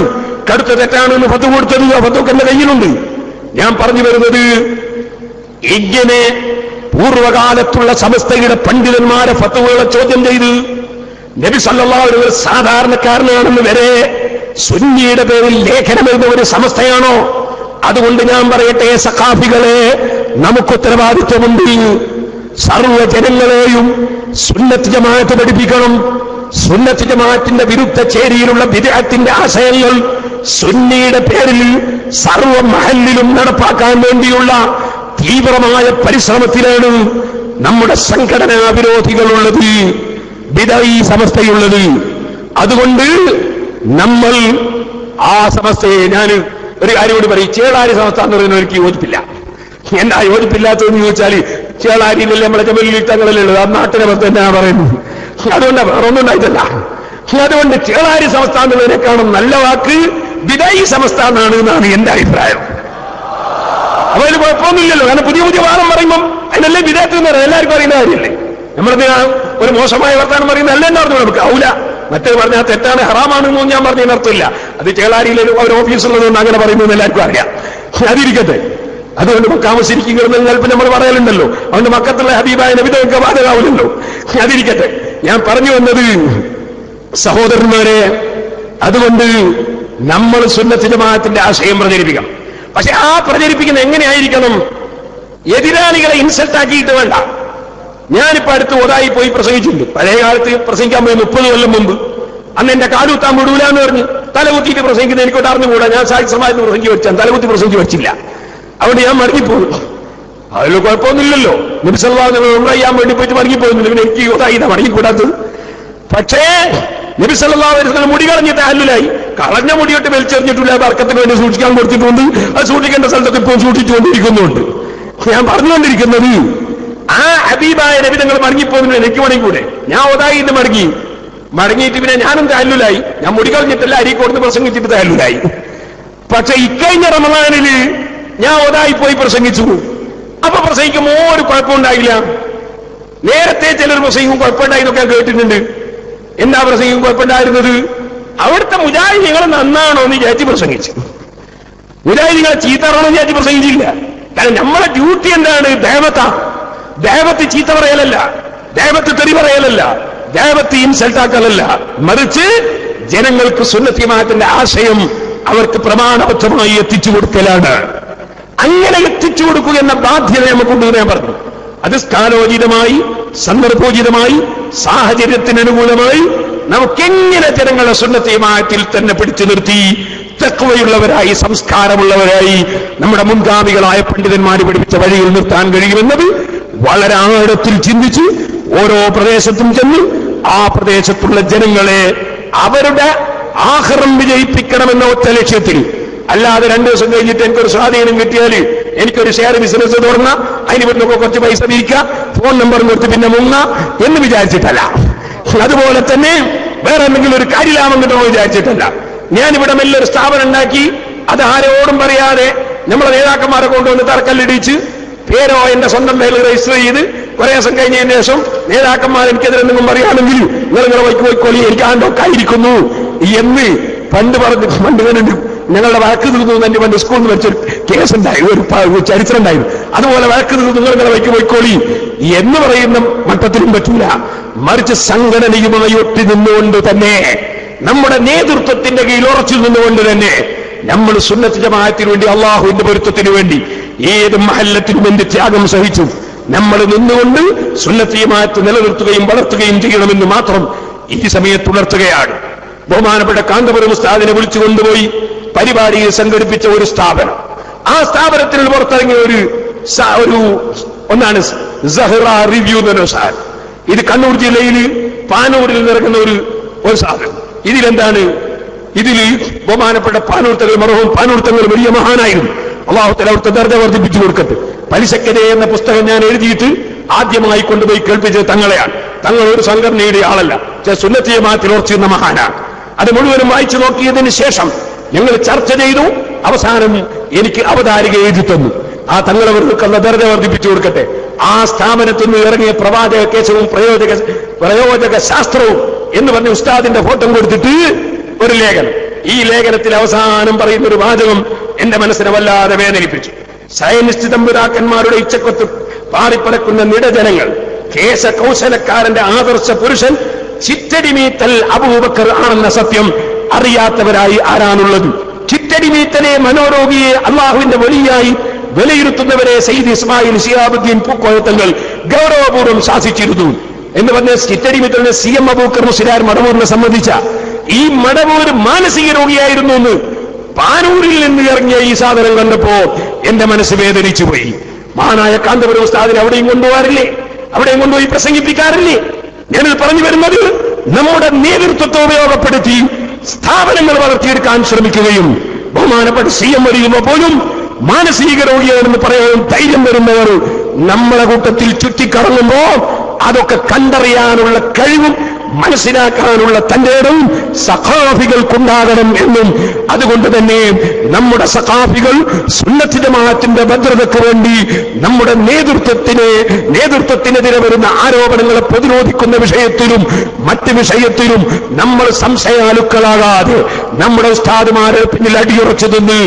കടുത്ത തെറ്റാണെന്ന് ഫത്വ കൊടുത്തത്. ആ ഫത്വക്ക് എന്റെ കയ്യിലുണ്ട്. ഞാൻ പറഞ്ഞു വരുന്നത്, ഇങ്ങനെ പൂർവകാലത്തുള്ള സമസ്തയുടെ പണ്ഡിതന്മാരെ ഫത്വകളെ ചോദ്യം ചെയ്ത് നബി സല്ലല്ലാഹു അലൈഹി വസല്ലം സാധാരണക്കാരനാണെന്ന് വരെ സുന്നിയുടെ പേരിൽ ലേഖനമെഴുതുന്ന ഒരു സമസ്തയാണോ? അതുകൊണ്ട് ഞാൻ പറയട്ടെ, സഖാഫികളെ, നമുക്ക് ഉത്തരവാദിത്വമുണ്ട്. സർവ്വ ജനങ്ങളെയും സുന്നത്ത് ജമാഅത്ത് പഠിപ്പിക്കണം. സുന്നത്ത് ജമാഅത്തിന്റെ വിരുദ്ധ ചേരിയിലുള്ള ബിദ്അത്തിന്റെ ആശയങ്ങൾ സുന്നിയുടെ പേരിൽ സർവ്വ മഹല്ലിലും നടപ്പാക്കാൻ വേണ്ടിയുള്ള തീവ്രമായ പരിശ്രമത്തിലാണ് നമ്മുടെ സംഘടനാ വിരോധികളുള്ളത്, ബിദ്അഈ സമസ്തയുള്ളത്. അതുകൊണ്ട് നമ്മൾ ആ സമസ്തയെ, ഞാൻ ഒരു കാര്യം കൂടി പറയും, ചേളാരി സമസ്ത എന്ന് പറയുന്നത് എനിക്ക് യോജിപ്പില്ല. എന്താ യോജിപ്പില്ലാത്തതെന്ന് ചോദിച്ചാൽ, ചേളാരിയിലല്ലേ നമ്മളെ ജമലുൽ തങ്ങളല്ലേ ഉള്ളത്, ആ നാട്ടിനെ പറ്റി തന്നെയാണ് പറയുന്നത്. അതുകൊണ്ട് വേറെ ഒന്നും ഉണ്ടായിട്ടല്ല. അതുകൊണ്ട് ചേളാരി സമസ്ത എന്നുള്ളതിനേക്കാളും നല്ല വാക്ക് ബിദ്അഈ സമസ്ത എന്നാണ് എന്റെ അഭിപ്രായം. അപ്പൊ അതിന് കുഴപ്പമൊന്നുമില്ലല്ലോ. കാരണം പുതിയ പുതിയ വാദം പറയുമ്പം അതിനല്ലേ ബിദ്അത്ത് എന്ന് പറയുന്നത്, എല്ലാവർക്കും അറിയുന്ന കാര്യമില്ലേ. നമ്മളെന്തിനാ ഒരു മോശമായ വർത്താനം പറയുന്നത്? അല്ല എന്നറിഞ്ഞു നമുക്ക് ഔല. മറ്റേ പറഞ്ഞാൽ തെറ്റാണ്, ഹറാമാണെന്നൊന്നും ഞാൻ പറഞ്ഞതിന് അർത്ഥമില്ല. അത് ചേളാരിയിലെ ഒരു ഓഫീസുള്ളതുകൊണ്ട് അങ്ങനെ പറയുന്നത് എല്ലാവർക്കും അറിയാം. അതിരിക്കട്ടെ. അതുകൊണ്ട് താമസിരിക്കും കിടന്നപ്പോൾ നമ്മൾ പറയലുണ്ടല്ലോ, അതുകൊണ്ട് മക്കത്തുള്ള ഹബീബായ നബിതൊക്കെ ബാധകാവില്ലല്ലോ. അതിരിക്കട്ടെ. ഞാൻ പറഞ്ഞു വന്നത്, സഹോദരന്മാരെ, അതുകൊണ്ട് നമ്മൾ സുന്നത്ത് ജമാഅത്തിന്റെ ആശയം പ്രചരിപ്പിക്കണം. പക്ഷെ ആ പ്രചരിപ്പിക്കുന്ന എങ്ങനെയായിരിക്കണം? എതിരാളികളെ ഇൻസൾട്ട് ആക്കിയിട്ട് വേണ്ട. ഞാനിപ്പോ അടുത്ത് ഒതായി പോയി പ്രസംഗിച്ചിട്ടുണ്ട്. പഴയ കാലത്ത് പ്രസംഗിക്കാൻ പോയി 30 കൊല്ലം മുമ്പ്. അന്ന് എന്റെ കാലുത്താൻ വിടൂല എന്ന് പറഞ്ഞ് തലകുത്തിയിട്ട് പ്രസംഗിക്കുന്നത് എനിക്കോട്ട് അറിഞ്ഞുകൂടാ. ഞാൻ സാഹിത്യസമാജത്തിന് പ്രസംഗിച്ച് വെച്ചാൽ തലകുത്തി പ്രസംഗിച്ച് വെച്ചില്ല. അതുകൊണ്ട് ഞാൻ മടങ്ങിപ്പോയി. അതിൽ കുഴപ്പമൊന്നുമില്ലല്ലോ. നബി സല്ലല്ലാഹു അലൈഹി വസല്ലം ചെയ്യാൻ വേണ്ടി പോയിട്ട് മടങ്ങിപ്പോയിരുന്നില്ല. പിന്നെ എനിക്ക് ഒതായിട്ടാ മടങ്ങിക്കൂടാത്തത്. പക്ഷേ നബി സല്ലല്ലാഹു അലൈഹി വസല്ലം മുടി കളഞ്ഞിട്ട് അഹ്ലുലായി. കളഞ്ഞ മുടിയോട്ട് വലിച്ചെറിഞ്ഞിട്ടില്ല, ബർക്കത്തിന് വേണ്ടി സൂക്ഷിക്കാൻ കൊടുത്തിട്ടുണ്ട്. അത് സൂക്ഷിക്കേണ്ട സ്ഥലത്തൊക്കെ ഇപ്പോൾ സൂക്ഷിച്ചുകൊണ്ടിരിക്കുന്നുണ്ട്. ഞാൻ പറഞ്ഞുകൊണ്ടിരിക്കുന്നത്, ആ ഹബീബായ നബി തങ്ങൾ മടങ്ങിപ്പോകുന്നു. എനിക്ക് മടങ്ങിക്കൂടെ? ഞാൻ ഒതായി ഇന്ന് മടങ്ങിയിട്ട് പിന്നെ ഞാനും തഹല്ലുലായി. ഞാൻ മുടി കളഞ്ഞിട്ടല്ല, അരീക്കോടുന്ന് പ്രസംഗിച്ചിട്ട് തഹല്ലുലായി. പക്ഷെ ഇക്കഴിഞ്ഞ റമളാനില് ഞാൻ ഒതായി പോയി പ്രസംഗിച്ചു. അപ്പൊ പ്രസംഗിക്കുമ്പോൾ ഒരു കുഴപ്പമുണ്ടായില്ല. നേരത്തെ ചിലർ പ്രസംഗിക്കും കുഴപ്പമുണ്ടായി എന്നൊക്കെ ഞാൻ കേട്ടിട്ടുണ്ട്. എന്താ പ്രസംഗിക്കും കുഴപ്പമുണ്ടായിരുന്നത്? അവിടുത്തെ മുജാഹിദീങ്ങൾ നന്നാണോ എന്ന് വിചാരിച്ച് പ്രസംഗിച്ചു. മുജാഹിദീങ്ങളെ ചീത്തറാണോ എന്ന് വിചാരിച്ച് പ്രസംഗിച്ചില്ല. കാരണം നമ്മളെ ഡ്യൂട്ടി എന്താണ്? ദേവത്ത് ചീത്ത പറയലല്ല, ദേവത്ത് തെറി പറയലല്ല, ദേവത്ത് ഇൻസൾട്ടാക്കലല്ല. മറിച്ച് ജനങ്ങൾക്ക് സുന്നത്ത് ജമാഅത്തിന്റെ ആശയം അവർക്ക് പ്രമാണബദ്ധമായി എത്തിച്ചു കൊടുക്കലാണ്. അങ്ങനെ എത്തിച്ചു കൊടുക്കുക എന്ന ബാധ്യത നമുക്കുണ്ടെന്ന് ഞാൻ പറഞ്ഞു. അത് കാലോചിതമായി, സന്ദർഭോചിതമായി, സാഹചര്യത്തിനനുകൂലമായി നമുക്കെങ്ങനെ ജനങ്ങളെ സുന്നത്ത് ജമാഅത്തിൽ തന്നെ പിടിച്ചു നിർത്തി തഖ്വയുള്ളവരായി, സംസ്കാരമുള്ളവരായി നമ്മുടെ മുൻഗാമികളായ പണ്ഡിതന്മാർ പഠിപ്പിച്ച വഴിയിൽ നിർത്താൻ കഴിയുമെന്നത് വളരെ ആഴത്തിൽ ചിന്തിച്ച് ഓരോ പ്രദേശത്തും ചെന്ന് ആ പ്രദേശത്തുള്ള ജനങ്ങളെ അവരുടെ ആഖിറം വിജയിപ്പിക്കണമെന്ന ഒറ്റ ലക്ഷ്യത്തിൽ, അല്ലാതെ 2 ദിവസം കഴിഞ്ഞിട്ട് എനിക്കൊരു സ്വാധീനം കിട്ടിയാൽ എനിക്കൊരു ഷെയർ ബിസിനസ് തുറന്ന അതിന് പിന്നൊക്കെ കുറച്ച് പൈസ വീക്കുക, ഫോൺ നമ്പറും കൊടുത്ത് പിന്നെ മുങ്ങ എന്ന് വിചാരിച്ചിട്ടല്ല. അതുപോലെ തന്നെ വേറെ എന്തെങ്കിലും ഒരു കാര്യലാഭം കിട്ടണമെന്ന് വിചാരിച്ചിട്ടല്ല. ഞാനിവിടെ മെല്ലൊരു സ്ഥാപനം ഉണ്ടാക്കി, അത് ആരോടും പറയാതെ നമ്മളെ നേതാക്കന്മാരെ കൊണ്ടുവന്ന് തറക്കല്ലിടിച്ച് പേരോ എന്റെ സ്വന്തം പേരിൽ രജിസ്റ്റർ ചെയ്ത് കുറെ ദിവസം കഴിഞ്ഞതിന് ശേഷം നേതാക്കന്മാർ എനിക്കെതിരെ എന്തെങ്കിലും പറയുകയാണെങ്കിൽ നിങ്ങളെ വൈക്ക് പോയിക്കോളി, എനിക്ക് ആണ്ടൊക്കെ ആയിരിക്കുന്നു എന്ന് പണ്ട് കണ്ടിട്ടുണ്ട്. ഞങ്ങളുടെ വഴക്ക് തീർന്നു എന്റെ പണ്ട് സ്കൂളിൽ നിന്ന് വെച്ചൊരു കേസുണ്ടായി, ഒരു ചരിത്രം ഉണ്ടായിരുന്നു. അതുപോലെ വഴക്ക് തീർന്നു നിങ്ങളെ വൈക്ക് പോയിക്കോളി എന്ന് പറയുന്ന മട്ടത്തിലും പറ്റില്ല. മറിച്ച് സംഘടനയുമായി ഒട്ടി നിന്നുകൊണ്ട് തന്നെ, നമ്മുടെ നേതൃത്വത്തിന്റെ കീഴിൽ ഉറച്ചു നിന്നുകൊണ്ട് തന്നെ നമ്മൾ സുന്നത്ത് ജമാഅത്തിന് വേണ്ടി, അള്ളാഹുവിന്റെ പൊരുത്തത്തിന് വേണ്ടി ഏത് മഹല്ലത്തിനും എന്ത് ത്യാഗം സഹിച്ചു നമ്മൾ നിന്നുകൊണ്ട് സുന്നത്ത് ജമാഅത്ത് നിലനിർത്തുകയും വളർത്തുകയും ചെയ്യണമെന്ന് മാത്രം ഈ സമയത്ത് ഉണർത്തുകയാണ്. ബഹുമാനപ്പെട്ട കാന്തപുരം ഉസ്താദിനെ വിളിച്ചു കൊണ്ടുപോയി പരിപാടിയിൽ സംഘടിപ്പിച്ച ഒരു സ്ഥാപനം, ആ സ്ഥാപനത്തിൽ പുറത്തിറങ്ങിയ ഒന്നാണ് സഹറ റിവ്യൂ എന്നൊരു സാധനം. ഇത് കണ്ണൂർ ജില്ലയിൽ പാനൂരിൽ നിറങ്ങുന്ന ഒരു സാധനം. ഇതിലെന്താണ്? ഇതിൽ ബഹുമാനപ്പെട്ട പാനൂർ തങ്ങൾ വലിയ മഹാനായിരുന്നു. അല്ലാഹു തആല അവിടുത്തെ ദർജ വർദ്ധിപ്പിച്ചു കൊടുക്കട്ടെ. പലിശക്കെതിരെ എന്ന പുസ്തകം ഞാൻ എഴുതിയിട്ട് ആദ്യമായി കൊണ്ടുപോയി കേൾപ്പിച്ചത് തങ്ങളെയാണ്. തങ്ങൾ ഒരു സംഘടനയുടെ ആളല്ല, സുന്നത്ത് ജമാഅത്തിൽ ഉറച്ചിരുന്ന മഹാനാണ്. അത് മുഴുവനും വായിച്ചു നോക്കിയതിന് ശേഷം ഞങ്ങൾ ചർച്ച ചെയ്തു. അവസാനം എനിക്ക് അവതാരിക എഴുതി തന്നു. ആ തങ്ങളവർക്കുള്ള ദർജ വർദ്ധിപ്പിച്ചു കൊടുക്കട്ടെ. ആ സ്ഥാപനത്തിൽ നിന്ന് ഇറങ്ങിയ പ്രവാചക കേശവും പ്രയോജക ശാസ്ത്രവും എന്ന് പറഞ്ഞ ഉസ്താദിന്റെ ഫോട്ടോ കൊടുത്തിട്ട് ഒരു ലേഖനം. ഈ ലേഖനത്തിൽ അവസാനം പറയുന്ന ഒരു വാചകം എന്റെ മനസ്സിനെ വല്ലാതെ വേദനിപ്പിച്ചു. സയനിസ്റ്റ് തമ്പുരാക്കന്മാരുടെ ഇച്ഛക്കൊത്ത് പാറിപ്പറക്കുന്ന നിടജനങ്ങൾ, കേശകൗശലക്കാരന്റെ ആദർശ പുരുഷൻ ചിറ്റടിമീത്തൽ അബൂബക്കർ ആണെന്ന സത്യം അറിയാത്തവരായി ആരാണുള്ളത്? ചിറ്റടിമീത്തലെ മനോരോഗിയെ അള്ളാഹുവിന്റെ വലിയായി വിലയിരുത്തുന്നവരെ സയ്യിദ് ഇസ്മായിൽ ശിഹാബുദ്ദീൻ പൂക്കോയത്തങ്ങൾ ഗൗരവപൂർവ്വം ശാസിച്ചിരുന്നു എന്ന് പറഞ്ഞ ചിറ്റടിമീത്തലിനെ CM അബൂബക്കർ മുസ്ലിയാർ മടവൂരിനെ സംബന്ധിച്ച ഈ മടവൂർ മാനസിക രോഗിയായിരുന്നു എന്ന് പാനൂരിൽ നിന്ന് ഇറങ്ങിയ ഈ സാധനം കണ്ടപ്പോ എന്റെ മനസ്സ് വേദനിച്ചു പോയി. മഹാനായ കാന്തപുരം ഉസ്താദിനെ അവിടെയും കൊണ്ടുപോകാറില്ലേ? അവിടെയും കൊണ്ടുപോയി പ്രസംഗിപ്പിക്കാറില്ലേ? ഞാനിത് പറഞ്ഞു വരുന്നത് നമ്മുടെ നേതൃത്വത്തെ ഉപയോഗപ്പെടുത്തി സ്ഥാപനങ്ങൾ വളർത്തിയെടുക്കാൻ ശ്രമിക്കുകയും ബഹുമാനപ്പെട്ട CM വരിയുമ്പോ പോലും മാനസിക രോഗിയാണെന്ന് പറയാൻ ധൈര്യം വരുന്നവർ നമ്മളെ കൂട്ടത്തിൽ ചുറ്റിക്കറങ്ങുമ്പോ അതൊക്കെ കണ്ടറിയാനുള്ള കഴിവും മനസ്സിലാക്കാനുള്ള തന്റെ ഇടവും സഖാഫികൾക്കുണ്ടാകണം എന്നും, അതുകൊണ്ട് തന്നെ നമ്മുടെ സഖാഫികൾ സുന്നത്ത് ജമാഅത്തിന്റെ ഭദ്രതയ്ക്ക് വേണ്ടി നമ്മുടെ നേതൃത്വത്തിനെതിരെ വരുന്ന ആരോപണങ്ങളെ പ്രതിരോധിക്കുന്ന വിഷയത്തിലും മറ്റ് വിഷയത്തിലും നമ്മൾ സംശയാലുക്കളാകാതെ നമ്മുടെ ഉസ്താദുമാരെ പിന്നിൽ അടിയുറച്ചു നിന്ന്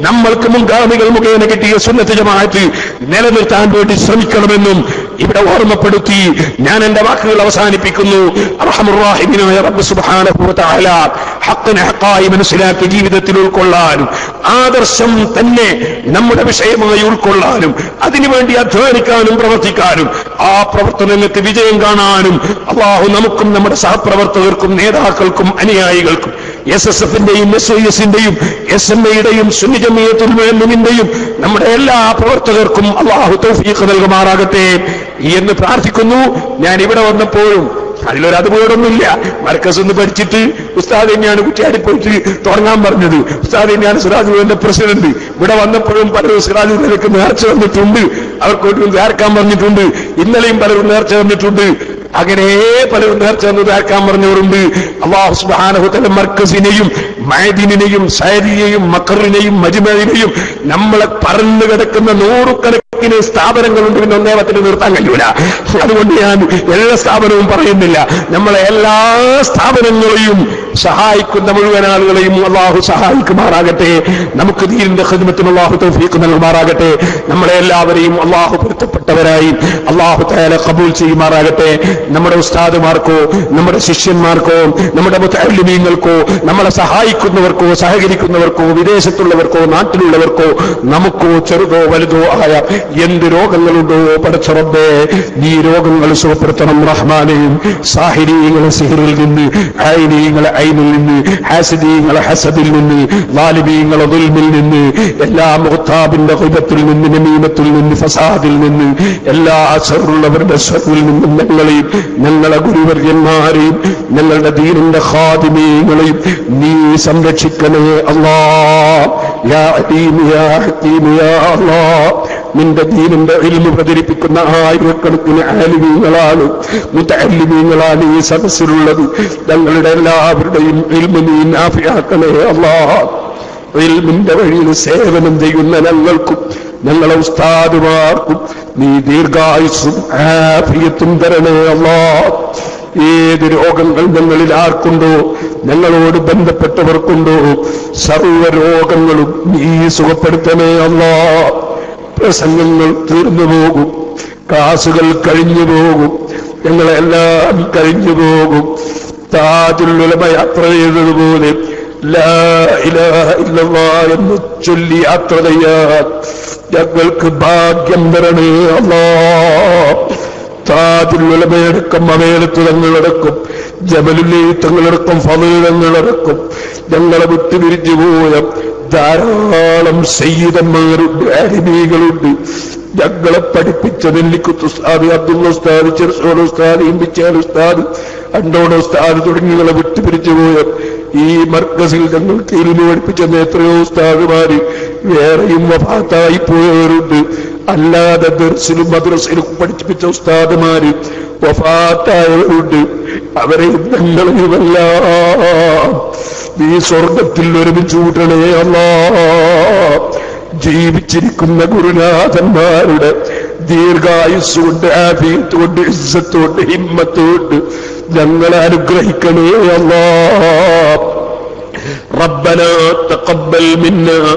നമ്മൾക്ക് മുൻഗാമികൾ മുഖേന കിട്ടിയ സുന്നത്ത് ജമാഅത്ത് നിലനിർത്താൻ വേണ്ടി ശ്രമിക്കണമെന്നും ഇവിടെ ഓർമ്മപ്പെടുത്തി ഞാൻ എന്റെ വാക്കുകൾ അവസാനിപ്പിക്കുന്നു. അർഹമുർറാഹിമീനായ റബ്ബ് സുബ്ഹാനഹു വ തആല ഹഖ്ഖനെ ഹഖായി മനസ്സിലാക്കി ജീവിതത്തിൽ ഉൾക്കൊള്ളാനും ആദർശം തന്നെ നമ്മുടെ വിഷയമായി ഉൾക്കൊള്ളാനും അതിനുവേണ്ടി അധ്വാനിക്കാനും പ്രവർത്തിക്കാനും ആ പ്രവർത്തനങ്ങൾക്ക് വിജയം കാണാനും അല്ലാഹു നമുക്കും നമ്മുടെ സഹപ്രവർത്തകർക്കും നേതാക്കൾക്കും അനുയായികൾക്കും SSFന്റെയും SYSന്റെയും SMA-യുടെയും സുന്നി ജമിയത്തുൽ മുഅ്മിനീന്റെയും നമ്മുടെ എല്ലാ പ്രവർത്തകർക്കും അല്ലാഹു തൗഫീഖ് നൽകുമാറാകട്ടെ എന്ന് പ്രാർത്ഥിക്കുന്നു. ഞാൻ ഇവിടെ വന്നപ്പോഴും അതിലൊരതുപോലൊന്നുമില്ല. മർക്കസ് ഒന്ന് പഠിച്ചിട്ട് ഉസ്താദ് തന്നെയാണ് കുറ്റിയാടി പോയിട്ട് തുടങ്ങാൻ പറഞ്ഞത്. ഉസ്താദ് തന്നെയാണ് സിറാജുലിന്റെ പ്രസിഡന്റ്. ഇവിടെ വന്നപ്പോഴും പലരും സിറാജുലിലേക്ക് നേർച്ച വന്നിട്ടുണ്ട്, അവർക്കൊരു നേർക്കാൻ പറഞ്ഞിട്ടുണ്ട്. ഇന്നലെയും പലരും നേർച്ച വന്നിട്ടുണ്ട്. അങ്ങനെ പലരും നേർച്ച വന്ന് നേർക്കാൻ പറഞ്ഞവരുണ്ട്. അല്ലാഹു സുബ്ഹാനഹു വ തആല മർക്കസിനെയും മഅദിനെയും സൈദിയെയും മഖറിനെയും മജ്മഇനെയും നമ്മളെ പറന്നു കിടക്കുന്ന നൂറുകണക്കിന് സ്ഥാപനങ്ങളുണ്ട്. പിന്നെ ഒന്നേ പത്തിന് നിർത്താൻ കഴിയൂല. അതുകൊണ്ട് ഞാൻ എല്ലാ സ്ഥാപനവും പറയുന്നില്ല. നമ്മളെ എല്ലാ സ്ഥാപനങ്ങളെയും സഹായിക്കുന്ന മുഴുവൻ ആളുകളെയും അല്ലാഹു സഹായിക്കുമാറാകട്ടെ. നമുക്ക് ദീനിന്റെ ഖിദ്മത്തിന് അല്ലാഹു തൗഫീഖ് നൽകുമാറാകട്ടെ. നമ്മളെ എല്ലാവരെയും അല്ലാഹു പൊരുത്തപ്പെട്ടവരായി അല്ലാഹു തആല ഖബൂൽ ചെയ്യുമാറാകട്ടെ. നമ്മുടെ ഉസ്താദുമാർക്കോ നമ്മുടെ ശിഷ്യന്മാർക്കോ നമ്മുടെ മുതഅല്ലിമീങ്ങൾക്കോ നമ്മളെ സഹായിക്കുന്നവർക്കോ സഹകരിക്കുന്നവർക്കോ വിദേശത്തുള്ളവർക്കോ നാട്ടിലുള്ളവർക്കോ നമുക്കോ ചെറുതോ വലുതോ ആയ എന്ത് രോഗങ്ങളുണ്ടോ പടച്ച റബ്ബേ നീ രോഗങ്ങൾ സുഖപ്പെടുത്തണം റഹ്മാനെയും. സാഹിരീങ്ങളെ സിഹറിൽ നിന്ന്, ഐനീങ്ങളെ ഐനിൽ നിന്ന്, ഹാസിദീങ്ങളെ ഹസദിൽ നിന്ന്, ളാലിബീങ്ങളെ ദുൽമിൽ നിന്ന്, എല്ലാ മുഖ്താബിന്റെ ഖിബത്തിൽ നിന്ന്, നമീമത്തിൽ നിന്ന്, ഫസാദിൽ നിന്ന്, എല്ലാ ശർറുള്ളവരുടെ ശർറിൽ നിന്നും ഞങ്ങളെയും ഞങ്ങളെ ഗുരുവർയന്മാരെയും ഞങ്ങളുടെ ദീനിന്റെ ഖാദിമീങ്ങളെയും നീ സംരക്ഷിക്കണേ അല്ലാഹ്. യാ അലീം യാ ഹകീം യാ അല്ലാഹ്. നിന്റെ ദീനിന്റെ ഇൽമു പ്രചരിപ്പിക്കുന്ന ആയിരക്കണക്കിന് ആലിമീങ്ങളാണ്, മുതഅല്ലിമീങ്ങളാണ് ഈ സദസ്സിലുള്ളത്. ഞങ്ങളുടെ എല്ലാവരുടെയും ഇൽമു നീ നാഫിയാക്കണേ അല്ലാഹ്. ഇൽമിന്റെ വഴിയിൽ സേവനം ചെയ്യുന്ന ഞങ്ങൾക്കും ഞങ്ങളെ ഉസ്താദുമാർക്കും നീ ദീർഘായുസ്സും ആഫിയത്തും തരണേ അല്ലാഹ്. ഏത് രോഗങ്ങൾ ഞങ്ങളിൽ ആർക്കുണ്ടോ, ഞങ്ങളോട് ബന്ധപ്പെട്ടവർക്കുണ്ടോ, സർവ്വ രോഗങ്ങളും നീ സുഖപ്പെടുത്തണേ അല്ലാഹ്. പ്രസംഗങ്ങൾ തീർന്നു പോകും, ക്ലാസുകൾ കഴിഞ്ഞു പോകും, ഞങ്ങളെല്ലാം കഴിഞ്ഞു പോകും. താജുൽ ഉലമ യാത്ര ചെയ്തതുപോലെ ലാ ഇലാഹ ഇല്ലല്ലാഹ് എന്ന് ചൊല്ലി യാത്ര ചെയ്യാൻ ഞങ്ങൾക്ക് ഭാഗ്യം തരണേ അല്ലാഹ്. താജുൽ ഉലമയടക്കം അമേലത്ത് തങ്ങളടക്കം ജബലുല്ലി തങ്ങളടക്കം ഫളീൽ തങ്ങളടക്കം ഞങ്ങളെ വിട്ടുപിരിഞ്ഞു പോയ ധാരാളം സയ്യിദന്മാരുണ്ട്, ആലിമീകളുണ്ട്. ഞങ്ങളെ പഠിപ്പിച്ച നെല്ലിക്കുത്ത് ഉസ്താദ്, അബ്ദുള്ള ഉസ്താദ്, ചെറുസോട് ഉസ്താദ്, ഇമ്പിച്ചാൽ ഉസ്താദ്, അണ്ടോട് ഉസ്താദ് തുടങ്ങിയവരെ വിട്ടുപിരിച്ചു പോയ ഈ മർക്കസിൽ ഞങ്ങൾക്ക് ഇരുന്ന് പഠിപ്പിച്ച എത്രയോ ഉസ്താദുമാര് വേറെയും വഫാത്തായി പോയവരുണ്ട്. അല്ലാതെ ദർസിലും മദ്രസയിലും പഠിപ്പിച്ച ഉസ്താദുമാര് വഫാത്തായവരുണ്ട്. അവരെ ഞങ്ങളെയുമെല്ലാം നീ സ്വർഗത്തിൽ ഒരുമിച്ച് കൂട്ടണേ അല്ലാ. ജീവിച്ചിരിക്കുന്ന ഗുരുനാഥന്മാരുടെ ദീർഘായുസ്സുകൊണ്ട്, ആഫിയത്തുകൊണ്ട്, ഇസ്സത്തുകൊണ്ട്, ഹിമ്മത്തുകൊണ്ട് ഞങ്ങളെ അനുഗ്രഹിക്കണേ അല്ലാ. റബ്ബനാ തഖബ്ബൽ മിന്നാ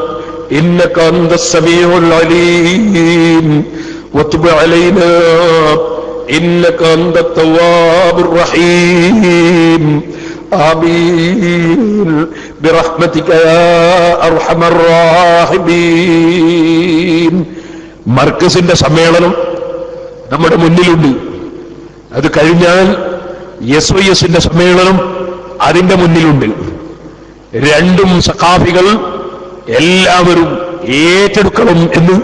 إنك أنت السميع العليم وتب علينا إنك أنت التواب الرحيم آمين برحمتك يا أرحم الراحمين. മർക്കസിന്റെ സമ്മേളനം നമ്മുടെ മുന്നിലുണ്ട്. അത് കഴിഞ്ഞാൽ SYSന്റെ സമ്മേളനം അതിന്റെ മുന്നിലുണ്ട്. രണ്ടും സഖാഫികൾ എല്ലാവരും ഏറ്റെടുക്കണം എന്ന്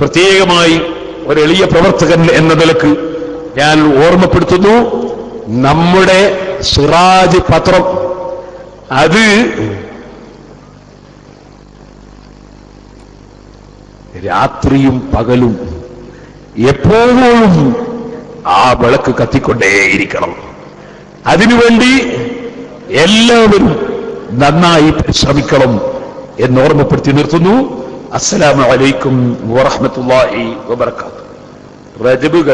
പ്രത്യേകമായി ഒരു എളിയ പ്രവർത്തകൻ എന്ന നിലക്ക് ഞാൻ ഓർമ്മപ്പെടുത്തുന്നു. നമ്മുടെ സിറാജ് പത്രം അത് രാത്രിയും പകലും എപ്പോഴും ആ വിളക്ക് കത്തിക്കൊണ്ടേയിരിക്കണം. അതിനുവേണ്ടി എല്ലാവരും നന്നായി പരിശ്രമിക്കണം എന്നോർമ്മപ്പെടുത്തി നിർത്തുന്നു. അസ്സലാമു അലൈക്കും വറഹ്മത്തുള്ളാഹി വബറകാതുഹു. റജബ്